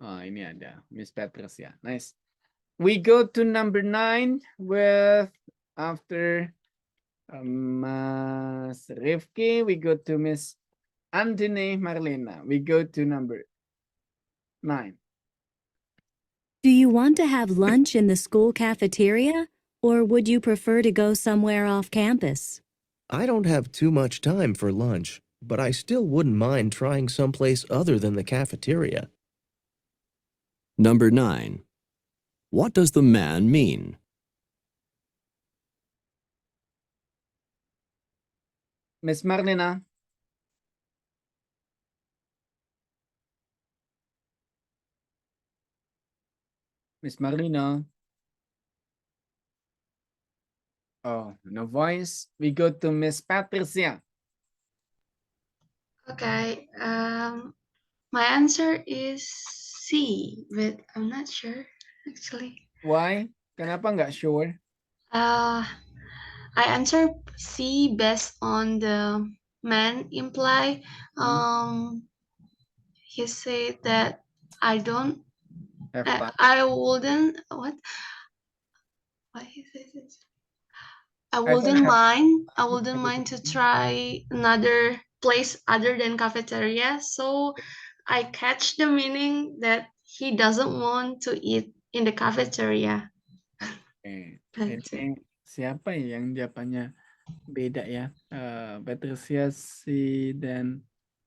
Ini ada Miss Petrus ya. Nice. We go to number 9 with after Mas Rifki, we go to Miss Andine Marlena. We go to number 9. Do you want to have lunch in the school cafeteria, or would you prefer to go somewhere off campus? I don't have too much time for lunch, but I still wouldn't mind trying someplace other than the cafeteria. Number 9. What does the man mean? Miss Marlena. Miss Marlena. Oh, no voice. We go to Miss Patricia. Okay. My answer is C, but I'm not sure actually. Why? Kenapa nggak sure? I answer C based on the man imply. He said that I don't. Have time. I wouldn't. What? Why he says it? I I don't wouldn't have mind. I wouldn't mind to try another place other than cafeteria. So I catch the meaning that he doesn't want to eat in the cafeteria. Oke. That's it. Ini siapa ya yang jawabannya beda ya? Patricia si dan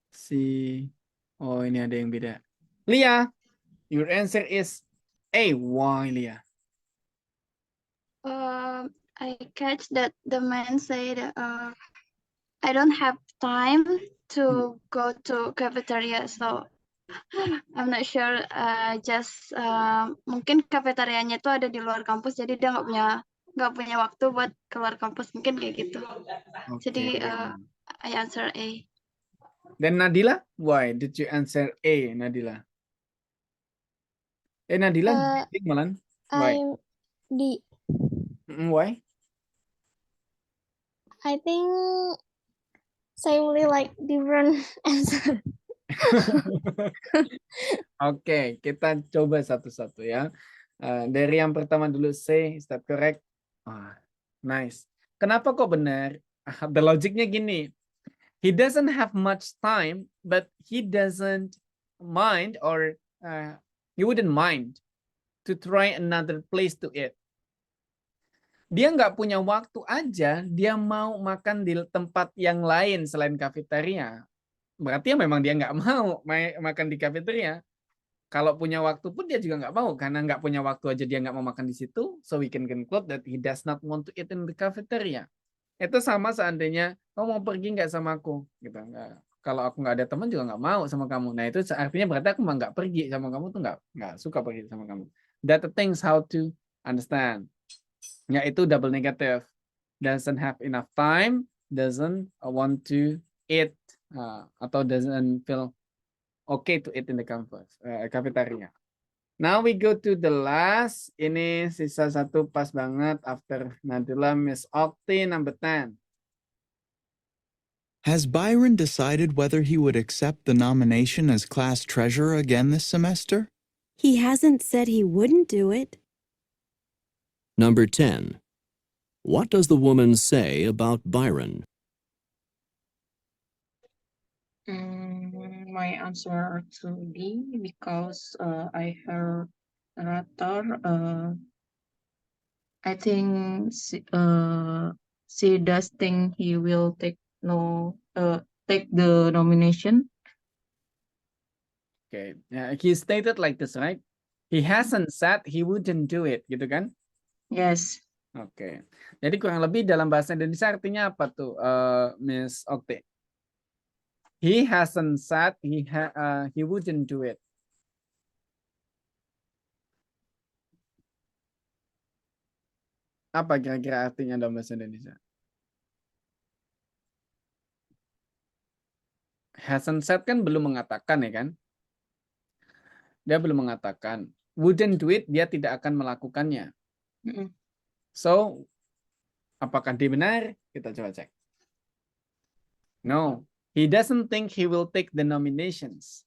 si. Oh, ini ada yang beda. Lia, your answer is A. Why, Lia? I catch that the man said, I don't have time to go to cafeteria, so I'm not sure. Just mungkin kafeterianya itu ada di luar kampus, jadi dia nggak punya waktu buat keluar kampus, mungkin kayak gitu. Jadi I answer A. Dan Nadila, why did you answer A, Nadila? Nadila, malan. Why? D. Why? I think saya really like different answer. Oke, kita coba satu-satu ya. Dari yang pertama dulu C, is that correct? Nice. Kenapa kok benar? The logicnya gini. He doesn't have much time, but he doesn't mind or he wouldn't mind to try another place to eat. Dia nggak punya waktu aja, dia mau makan di tempat yang lain selain kafeteria. Berarti ya memang dia nggak mau makan di kafeteria. Kalau punya waktu pun dia juga nggak mau, karena nggak punya waktu aja dia nggak mau makan di situ. So we can conclude that he does not want to eat in the cafeteria. Itu sama seandainya kamu mau pergi nggak sama aku, gitu. Kalau aku nggak ada teman juga nggak mau sama kamu. Nah itu artinya berarti aku mah nggak pergi sama kamu tuh nggak suka pergi sama kamu. That the things how to understand. Yaitu double negative. Doesn't have enough time, doesn't want to eat, atau doesn't feel okay to eat in the cafeteria. Now we go to the last. Ini sisa satu pas banget after Nadila, Miss Okti, number 10. Has Byron decided whether he would accept the nomination as class treasurer again this semester? He hasn't said he wouldn't do it. Number 10. What does the woman say about Byron? My answer to D because I heard rather I think she does think he will take the nomination. Okay, he stated like this, right? He hasn't said he wouldn't do it, gitu kan? Yes. Oke, jadi kurang lebih dalam bahasa Indonesia artinya apa tuh, Miss Okti? He hasn't said he wouldn't do it. Apa kira-kira artinya dalam bahasa Indonesia? Hasn't said kan belum mengatakan ya kan? Dia belum mengatakan. Wouldn't do it, dia tidak akan melakukannya. So, apakah dia benar? Kita coba cek. No, he doesn't think he will take the nominations.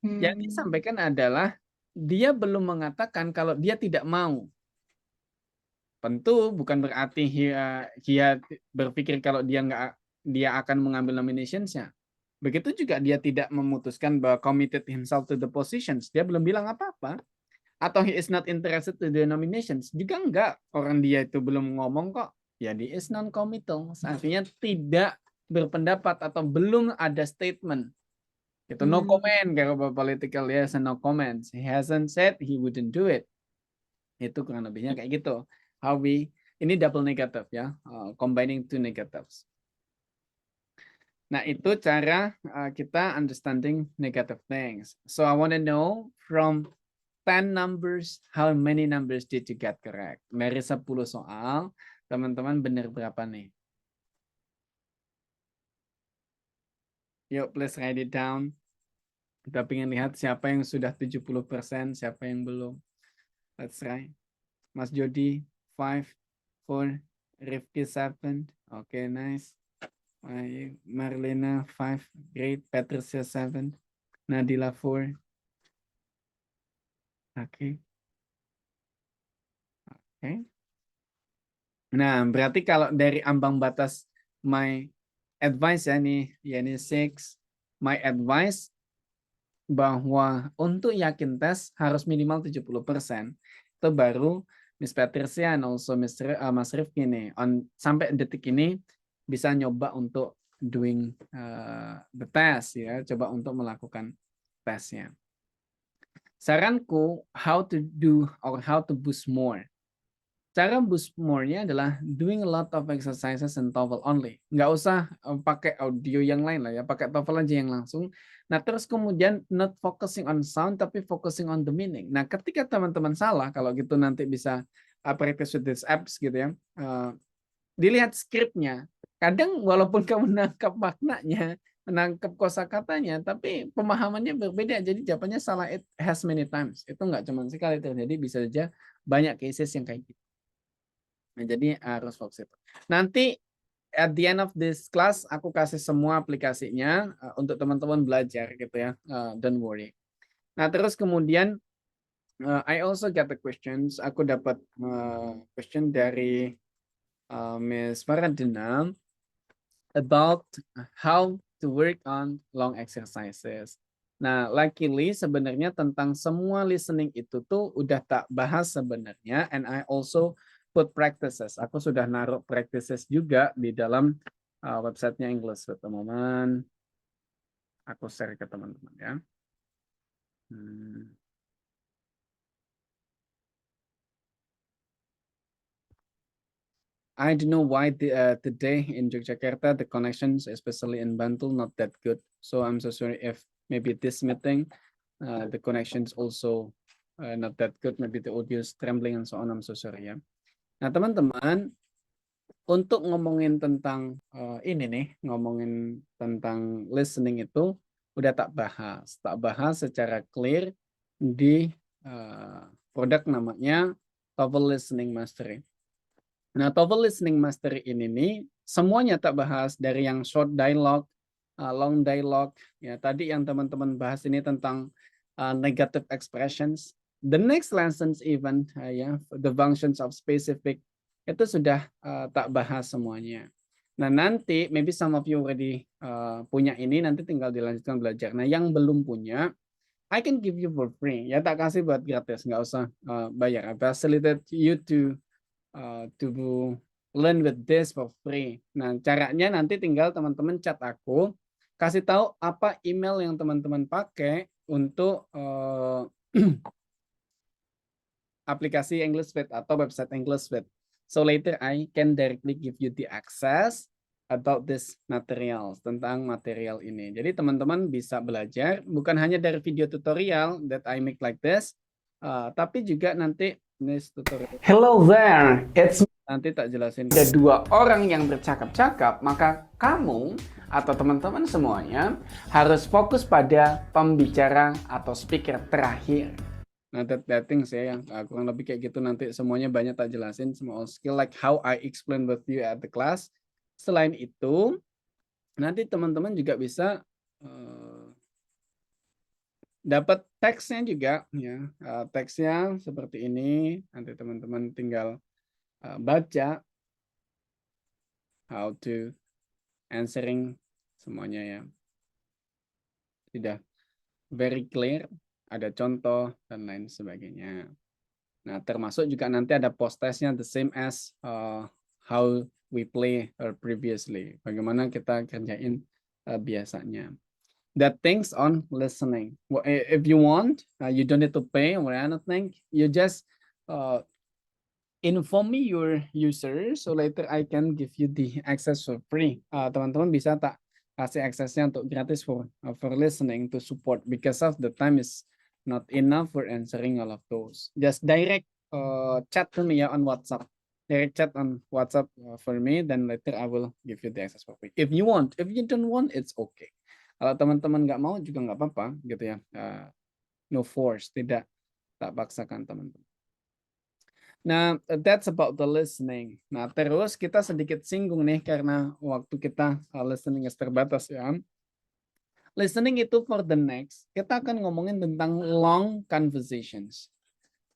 Yang disampaikan adalah dia belum mengatakan kalau dia tidak mau. Tentu bukan berarti dia berpikir kalau dia akan mengambil nominationsnya. Begitu juga dia tidak memutuskan bahwa committed himself to the positions. Dia belum bilang apa-apa. Atau he is not interested to the nominations. Juga enggak. Orang dia itu belum ngomong kok. Ya dia is non-committal. Artinya tidak berpendapat atau belum ada statement. Itu no comment. Kalau political yes and no comments. He hasn't said he wouldn't do it. Itu kurang lebihnya kayak gitu. Ini double negative ya. Combining two negatives. Nah, itu cara kita understanding negative things. So I want to know from 10 numbers, how many numbers did you get correct? Dari 10 soal, teman-teman benar berapa nih? Yuk, please write it down. Kita pengen lihat siapa yang sudah 70%, siapa yang belum. Let's try. Mas Jody, 5, 4, Rifki 7. Okay, nice. Marlena 5, great. Patricia 7, Nadila 4. Okay. Okay. Nah, berarti kalau dari ambang batas my advice ya nih, ya ini 6, my advice bahwa untuk yakin tes harus minimal 70%. Itu baru Miss Patricia and also Mas Rifki nih sampai detik ini bisa nyoba untuk doing the test ya, coba untuk melakukan tesnya. Saranku how to do or how to boost more. Cara boost more-nya adalah doing a lot of exercises in TOEFL only. Nggak usah pakai audio yang lain lah ya, pakai TOEFL aja yang langsung. Nah, terus kemudian not focusing on sound, tapi focusing on the meaning. Nah, ketika teman-teman salah, kalau gitu nanti bisa practice with these apps gitu ya. Dilihat skripnya. Kadang walaupun kamu menangkap maknanya, menangkap kosakatanya, tapi pemahamannya berbeda. Jadi jawabannya salah, it has many times. Itu nggak cuma sekali terjadi, bisa saja banyak cases yang kayak gitu. Nah, jadi harus fokus itu. Nanti at the end of this class aku kasih semua aplikasinya untuk teman-teman belajar gitu ya. Don't worry. Nah, terus kemudian I also get the questions. Aku dapat question dari Miss Faradina about how to work on long exercises. Nah, luckily sebenarnya tentang semua listening itu tuh udah tak bahas sebenarnya, and I also put practices. Aku sudah naruh practices juga di dalam websitenya English with teman-teman. Aku share ke teman-teman ya. I don't know why today in Yogyakarta the connections, especially in Bantul, not that good. So I'm so sorry if maybe this meeting the connections also not that good. Maybe the audio is trembling and so on. I'm so sorry ya. Nah, teman-teman, untuk ngomongin tentang ini nih, ngomongin tentang listening itu udah tak bahas secara clear di produk namanya TOEFL Listening Mastery. Nah, TOEFL Listening Mastery ini nih semuanya tak bahas, dari yang short dialogue, long dialogue, ya tadi yang teman-teman bahas ini tentang negative expressions. The next lessons even ya, the functions of specific itu sudah tak bahas semuanya. Nah, nanti maybe some of you already punya ini, nanti tinggal dilanjutkan belajar. Nah, yang belum punya, I can give you for free. Ya, tak kasih buat gratis, nggak usah bayar. I facilitate you to learn with this for free. Nah, caranya nanti tinggal teman-teman chat aku, kasih tahu apa email yang teman-teman pakai untuk aplikasi EnglishFit atau website EnglishFit. So later I can directly give you the access about this materials, tentang material ini. Jadi teman-teman bisa belajar bukan hanya dari video tutorial that I make like this, tapi juga nanti this tutorial. Hello there, it's nanti tak jelasin. Ada dua orang yang bercakap-cakap, maka kamu atau teman-teman semuanya harus fokus pada pembicara atau speaker terakhir. Nah, that things ya, yang kurang lebih kayak gitu, nanti semuanya banyak tak jelasin, semua skill like how I explain with you at the class. Selain itu, nanti teman-teman juga bisa dapat teksnya juga ya. Teksnya seperti ini, nanti teman-teman tinggal baca how to answering semuanya ya. Sudah very clear, ada contoh dan lain sebagainya. Nah, termasuk juga nanti ada post testnya the same as how we play previously. Bagaimana kita kerjain biasanya. That things on listening. If you want, you don't need to pay or anything. You just inform me your user, so later I can give you the access for free. Teman-teman bisa tak kasih aksesnya untuk gratis for listening to support, because of the time is not enough for answering all of those. Just direct chat to me on WhatsApp. Direct chat on WhatsApp for me, then later I will give you the access for free. If you want, if you don't want, it's okay. Kalau teman-teman nggak mau juga nggak apa-apa gitu ya. No force, tak paksakan teman-teman. Nah, that's about the listening. Nah, terus kita sedikit singgung nih karena waktu kita listening is terbatas ya. Listening itu for the next, kita akan ngomongin tentang long conversations.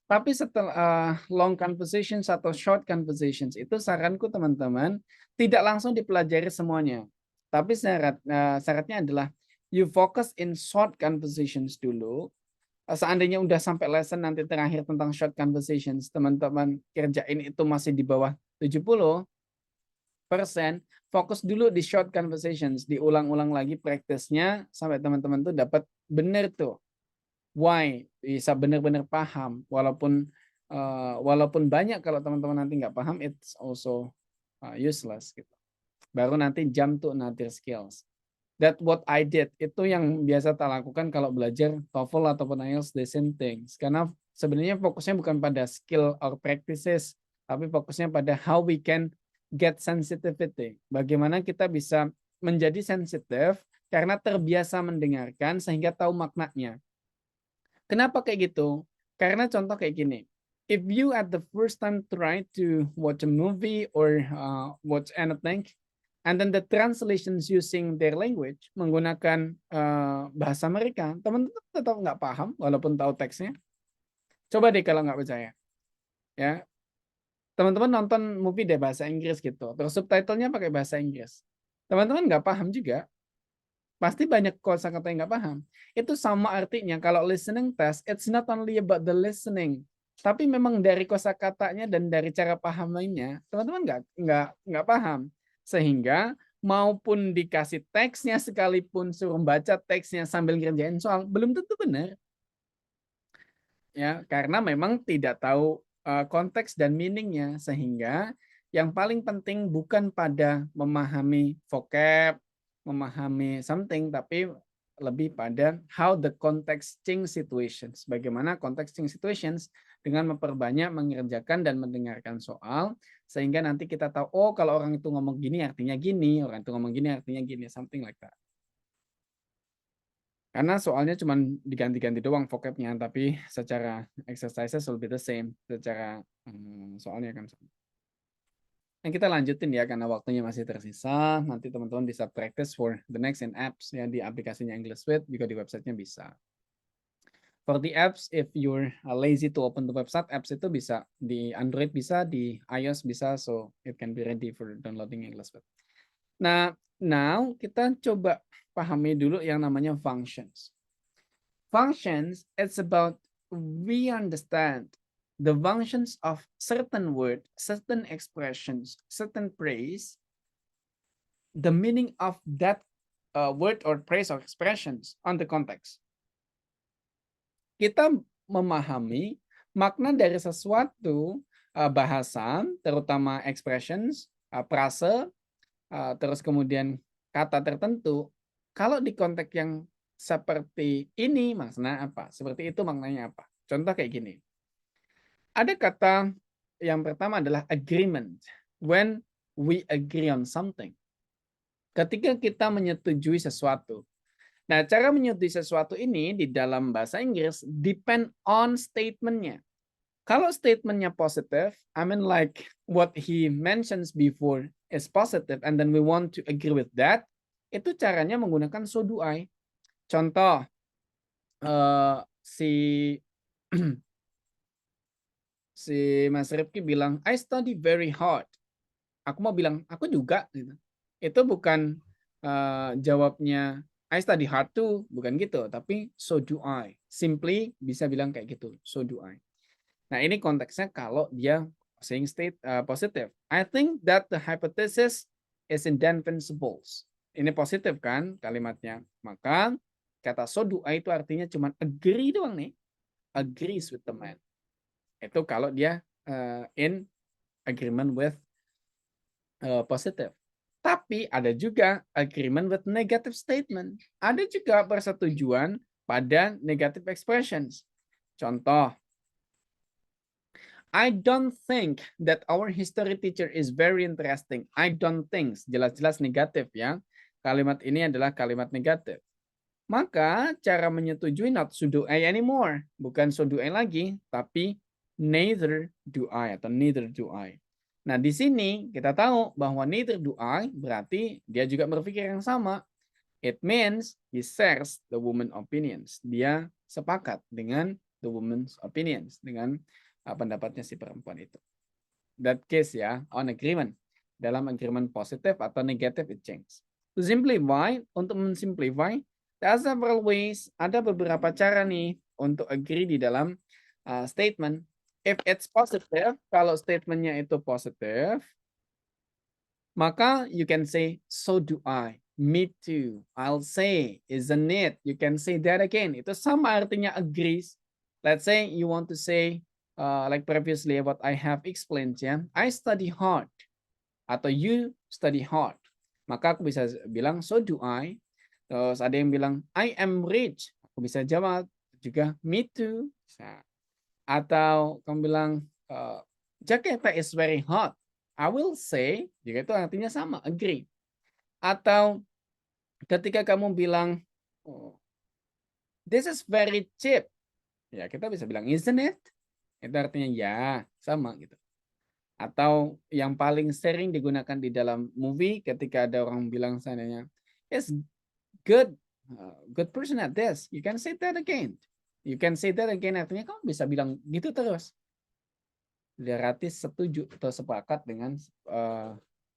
Tapi setelah long conversations atau short conversations itu saranku teman-teman tidak langsung dipelajari semuanya. Tapi syaratnya adalah you focus in short conversations dulu. Seandainya udah sampai lesson nanti terakhir tentang short conversations, teman-teman kerjain itu masih di bawah 70%, fokus dulu di short conversations, diulang-ulang lagi praktisnya sampai teman-teman tuh dapat benar tuh. Why? Bisa benar-benar paham, walaupun banyak kalau teman-teman nanti nggak paham, it's also useless gitu. Baru nanti jump to another skills. That what I did, itu yang biasa tak lakukan kalau belajar TOEFL ataupun IELTS, the same things. Karena sebenarnya fokusnya bukan pada skill or practices, tapi fokusnya pada how we can get sensitivity. Bagaimana kita bisa menjadi sensitif karena terbiasa mendengarkan sehingga tahu maknanya. Kenapa kayak gitu? Karena contoh kayak gini. If you at the first time try to watch a movie or watch anything, and then the translations using their language, menggunakan bahasa mereka, teman-teman tetap nggak paham walaupun tahu teksnya. Coba deh kalau nggak percaya. Ya, teman-teman nonton movie deh bahasa Inggris gitu, terus subtitlenya pakai bahasa Inggris. Teman-teman nggak paham juga. Pasti banyak kosakata yang nggak paham. Itu sama artinya kalau listening test, it's not only about the listening, tapi memang dari kosakatanya dan dari cara paham lainnya, teman-teman nggak paham. Sehingga maupun dikasih teksnya sekalipun suruh baca teksnya sambil ngerjain soal, belum tentu benar. Ya, karena memang tidak tahu konteks dan meaningnya. Sehingga yang paling penting bukan pada memahami vocab, memahami something, tapi lebih pada how the context change situations. Bagaimana context change situations dengan memperbanyak mengerjakan dan mendengarkan soal, sehingga nanti kita tahu, oh kalau orang itu ngomong gini artinya gini, orang itu ngomong gini artinya gini, something like that. Karena soalnya cuma diganti-ganti doang vocabnya, tapi secara exercises will be the same, secara soalnya kan sama. Dan kita lanjutin ya karena waktunya masih tersisa. Nanti teman-teman bisa practice for the next in apps ya di aplikasinya English With, juga di websitenya bisa. For the apps, if you're lazy to open the website, apps itu bisa di Android bisa, di iOS bisa, so it can be ready for downloading English With. Nah, now kita coba pahami dulu yang namanya functions. Functions, it's about we understand the functions of certain word, certain expressions, certain phrase, the meaning of that word or phrase or expressions on the context. Kita memahami makna dari sesuatu bahasa, terutama expressions, frase, terus kemudian kata tertentu. Kalau di konteks yang seperti ini makna apa? Seperti itu maknanya apa? Contoh kayak gini. Ada kata yang pertama adalah agreement. When we agree on something. Ketika kita menyetujui sesuatu. Nah, cara menyetujui sesuatu ini di dalam bahasa Inggris depend on statementnya. Kalau statementnya positif, I mean like what he mentions before is positive and then we want to agree with that, itu caranya menggunakan so do I. Contoh, si Mas Rifki bilang, I study very hard. Aku mau bilang, aku juga. Gitu. Itu bukan jawabnya, I study hard too, bukan gitu, tapi so do I. Simply bisa bilang kayak gitu, so do I. Nah, ini konteksnya kalau dia saying state positive. I think that the hypothesis is indefensible. Ini positif kan kalimatnya. Maka kata so do I itu artinya cuma agree doang nih. Agrees with the man. Itu kalau dia in agreement with positive. Tapi ada juga agreement with negative statement. Ada juga persetujuan pada negative expressions. Contoh, I don't think that our history teacher is very interesting. I don't think, jelas-jelas negatif ya. Kalimat ini adalah kalimat negatif. Maka cara menyetujui not so do I anymore. Bukan so do I lagi, tapi neither do I atau neither do I. Nah, di sini kita tahu bahwa neither do I berarti dia juga berpikir yang sama. It means he shares the woman's opinions. Dia sepakat dengan the woman's opinions, dengan pendapatnya si perempuan itu. That case ya, on agreement. Dalam agreement positif atau negatif it changes. To simplify, untuk mensimplify, there are several ways, ada beberapa cara nih untuk agree di dalam statement. If it's positive, kalau statementnya itu positif, maka you can say, so do I, me too, I'll say, isn't it? You can say that again. Itu sama artinya agrees. Let's say you want to say, like previously what I have explained ya, I study hard, atau you study hard. Maka aku bisa bilang, so do I. Terus ada yang bilang, I am rich. Aku bisa jawab juga, me too. Atau kamu bilang, Jakarta is very hot. I will say, juga itu artinya sama, agree. Atau ketika kamu bilang, this is very cheap. Ya, kita bisa bilang, isn't it? Itu artinya ya, sama gitu. Atau yang paling sering digunakan di dalam movie ketika ada orang bilang seandainya, yes, good person at this. You can say that again. You can say that again. Artinya kamu bisa bilang gitu terus. Berarti setuju atau sepakat dengan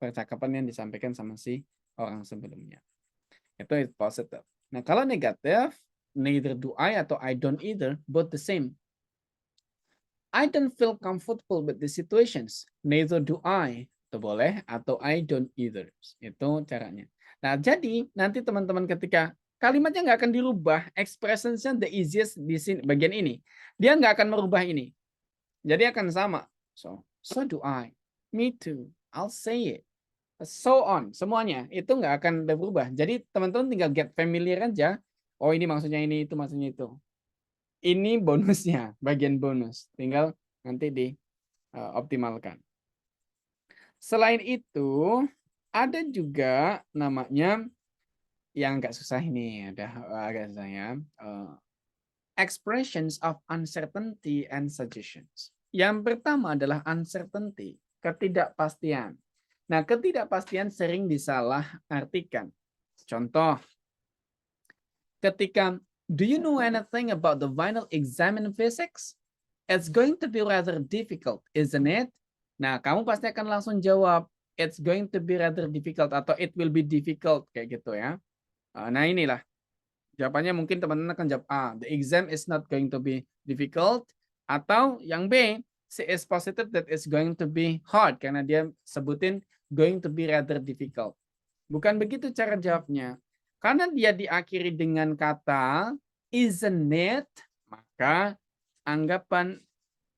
percakapan yang disampaikan sama si orang sebelumnya. Itu is positive. Nah, kalau negatif, neither do I atau I don't either, both the same. I don't feel comfortable with the situations. Neither do I. Itu boleh. Atau I don't either. Itu caranya. Nah, jadi nanti teman-teman ketika kalimatnya nggak akan dirubah. Expressionsnya the easiest di sini, bagian ini. Dia nggak akan merubah ini. Jadi akan sama. So do I. Me too. I'll say it. So on. Semuanya. Itu nggak akan berubah. Jadi teman-teman tinggal get familiar aja. Oh, ini maksudnya ini, itu maksudnya itu. Ini bonusnya, bagian bonus. Tinggal nanti dioptimalkan. Selain itu, ada juga namanya yang agak susah ini. Ada agak susah ya. Expressions of uncertainty and suggestions. Yang pertama adalah uncertainty, ketidakpastian. Nah, ketidakpastian sering disalah artikan. Contoh, ketika do you know anything about the final exam in physics? It's going to be rather difficult, isn't it? Nah, kamu pasti akan langsung jawab, it's going to be rather difficult atau it will be difficult, kayak gitu ya. Nah, inilah. Jawabannya mungkin teman-teman akan jawab A, the exam is not going to be difficult. Atau yang B, C is positive that it's going to be hard, karena dia sebutin going to be rather difficult. Bukan begitu cara jawabnya. Karena dia diakhiri dengan kata isn't it, maka anggapan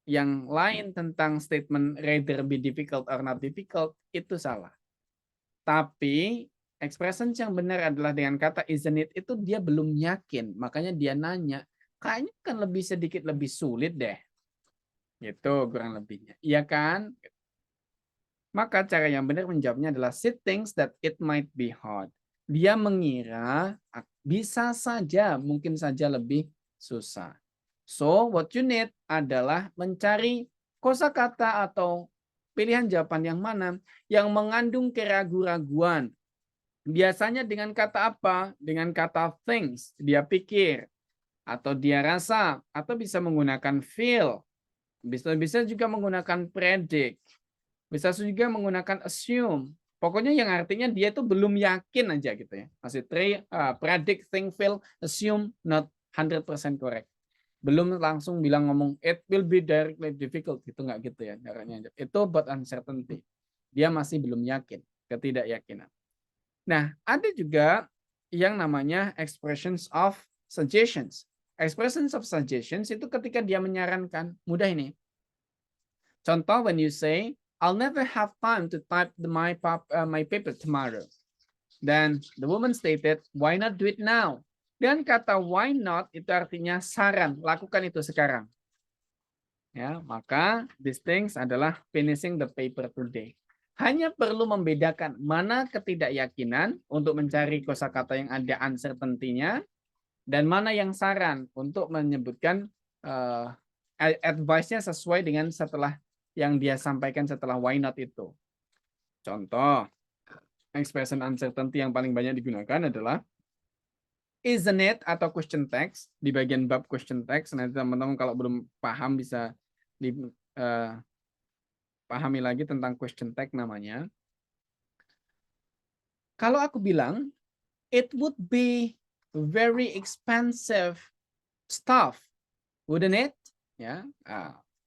yang lain tentang statement rather be difficult or not difficult itu salah. Tapi expression yang benar adalah dengan kata isn't it, itu dia belum yakin, makanya dia nanya, kayaknya kan sedikit lebih sulit deh. Gitu kurang lebihnya. Iya kan? Maka cara yang benar menjawabnya adalah she thinks that it might be hard. Dia mengira bisa saja, mungkin saja lebih susah. So, what you need adalah mencari kosakata atau pilihan jawaban yang mana yang mengandung keraguan-raguan. Biasanya dengan kata apa? Dengan kata thinks, dia pikir, atau dia rasa, atau bisa menggunakan feel. Bisa juga menggunakan predict. Bisa juga menggunakan assume. Pokoknya yang artinya dia itu belum yakin aja gitu ya. Masih predict, think, feel, assume, not 100% correct. Belum langsung bilang ngomong it will be directly difficult gitu, nggak gitu ya caranya. Itu about uncertainty. Dia masih belum yakin, ketidakyakinan. Nah, ada juga yang namanya expressions of suggestions. Expressions of suggestions itu ketika dia menyarankan. Mudah ini. Contoh when you say I'll never have time to type my paper tomorrow. Then the woman stated, why not do it now? Dan kata why not itu artinya saran, lakukan itu sekarang. Ya, maka these things adalah finishing the paper today. Hanya perlu membedakan mana ketidakyakinan untuk mencari kosakata yang ada uncertainty-nya Dan mana yang saran untuk menyebutkan advice-nya sesuai dengan setelah yang dia sampaikan setelah why not itu. Contoh, expression uncertainty yang paling banyak digunakan adalah isn't it atau question text di bagian bab question text. Nanti teman-teman kalau belum paham bisa pahami lagi tentang question text namanya. Kalau aku bilang it would be very expensive stuff, wouldn't it? Ya,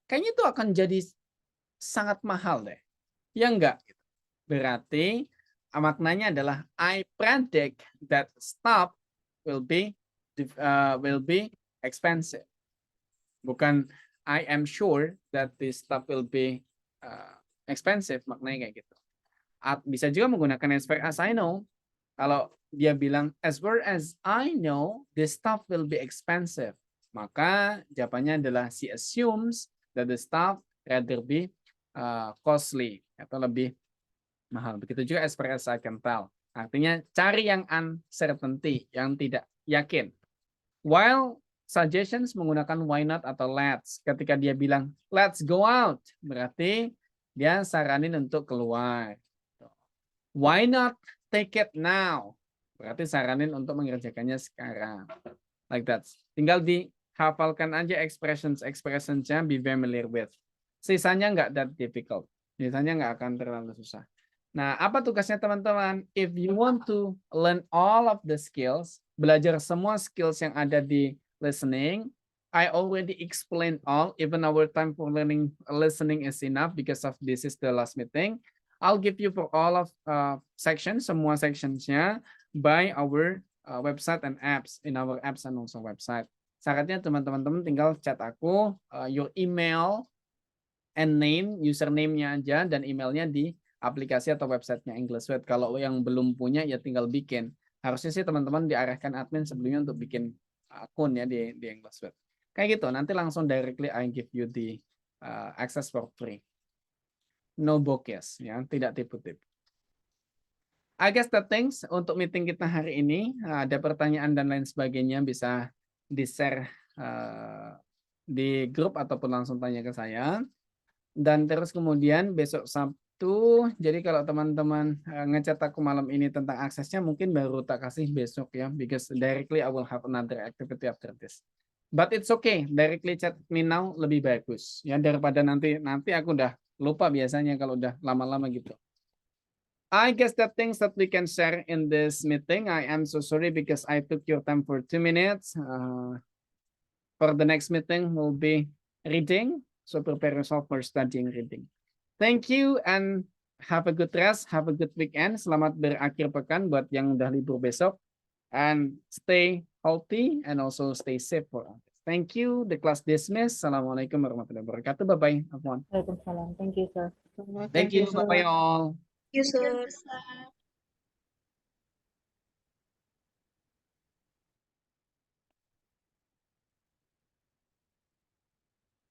kayaknya itu akan jadi sangat mahal deh. Ya enggak? Berarti maknanya adalah I predict that stuff will be expensive. Bukan I am sure that this stuff will be expensive. Maknanya kayak gitu. Bisa juga menggunakan as far as I know. Kalau dia bilang as far as I know, this stuff will be expensive. Maka jawabannya adalah she assumes that the stuff rather be costly atau lebih mahal. Begitu juga as far as I can tell. Artinya cari yang uncertainty, yang tidak yakin. While suggestions menggunakan why not atau let's. Ketika dia bilang let's go out, berarti dia saranin untuk keluar. Why not take it now? Berarti saranin untuk mengerjakannya sekarang. Like that. Tinggal dihafalkan aja expressions-nya, be familiar with. Sisanya nggak that difficult. Sisanya nggak akan terlalu susah. Nah, apa tugasnya teman-teman? If you want to learn all of the skills, belajar semua skills yang ada di listening, I already explained all, even our time for listening is enough because of this is the last meeting. I'll give you for all of sections, semua sectionsnya by our website and apps, in our apps and also website. Syaratnya teman-teman tinggal chat aku, your email and name, username-nya aja dan emailnya di aplikasi atau websitenya Englishway. Kalau yang belum punya ya tinggal bikin. Harusnya sih teman-teman diarahkan admin sebelumnya untuk bikin akun ya di Englishway. Kayak gitu, nanti langsung directly I give you the access for free. No bookes, ya, tidak tipu-tipu. I guess the things untuk meeting kita hari ini, ada pertanyaan dan lain sebagainya bisa di-share di grup ataupun langsung tanya ke saya. Dan terus kemudian besok Sabtu, jadi kalau teman-teman ngechat aku malam ini tentang aksesnya mungkin baru tak kasih besok ya, because directly I will have another activity after this. But it's okay, directly chat me now lebih bagus ya daripada nanti aku udah lupa biasanya kalau udah lama-lama gitu. I guess the things that we can share in this meeting, I am so sorry because I took your time for 2 minutes. For the next meeting will be reading, so prepare yourself for studying reading. Thank you and have a good rest, have a good weekend. Selamat berakhir pekan buat yang udah libur besok. And stay healthy and also stay safe for us. Thank you. The class dismissed. Assalamualaikum warahmatullahi wabarakatuh. Bye-bye, everyone. Waalaikumsalam. Thank you, sir. Thank you. Bye-bye all. Thank you, sir.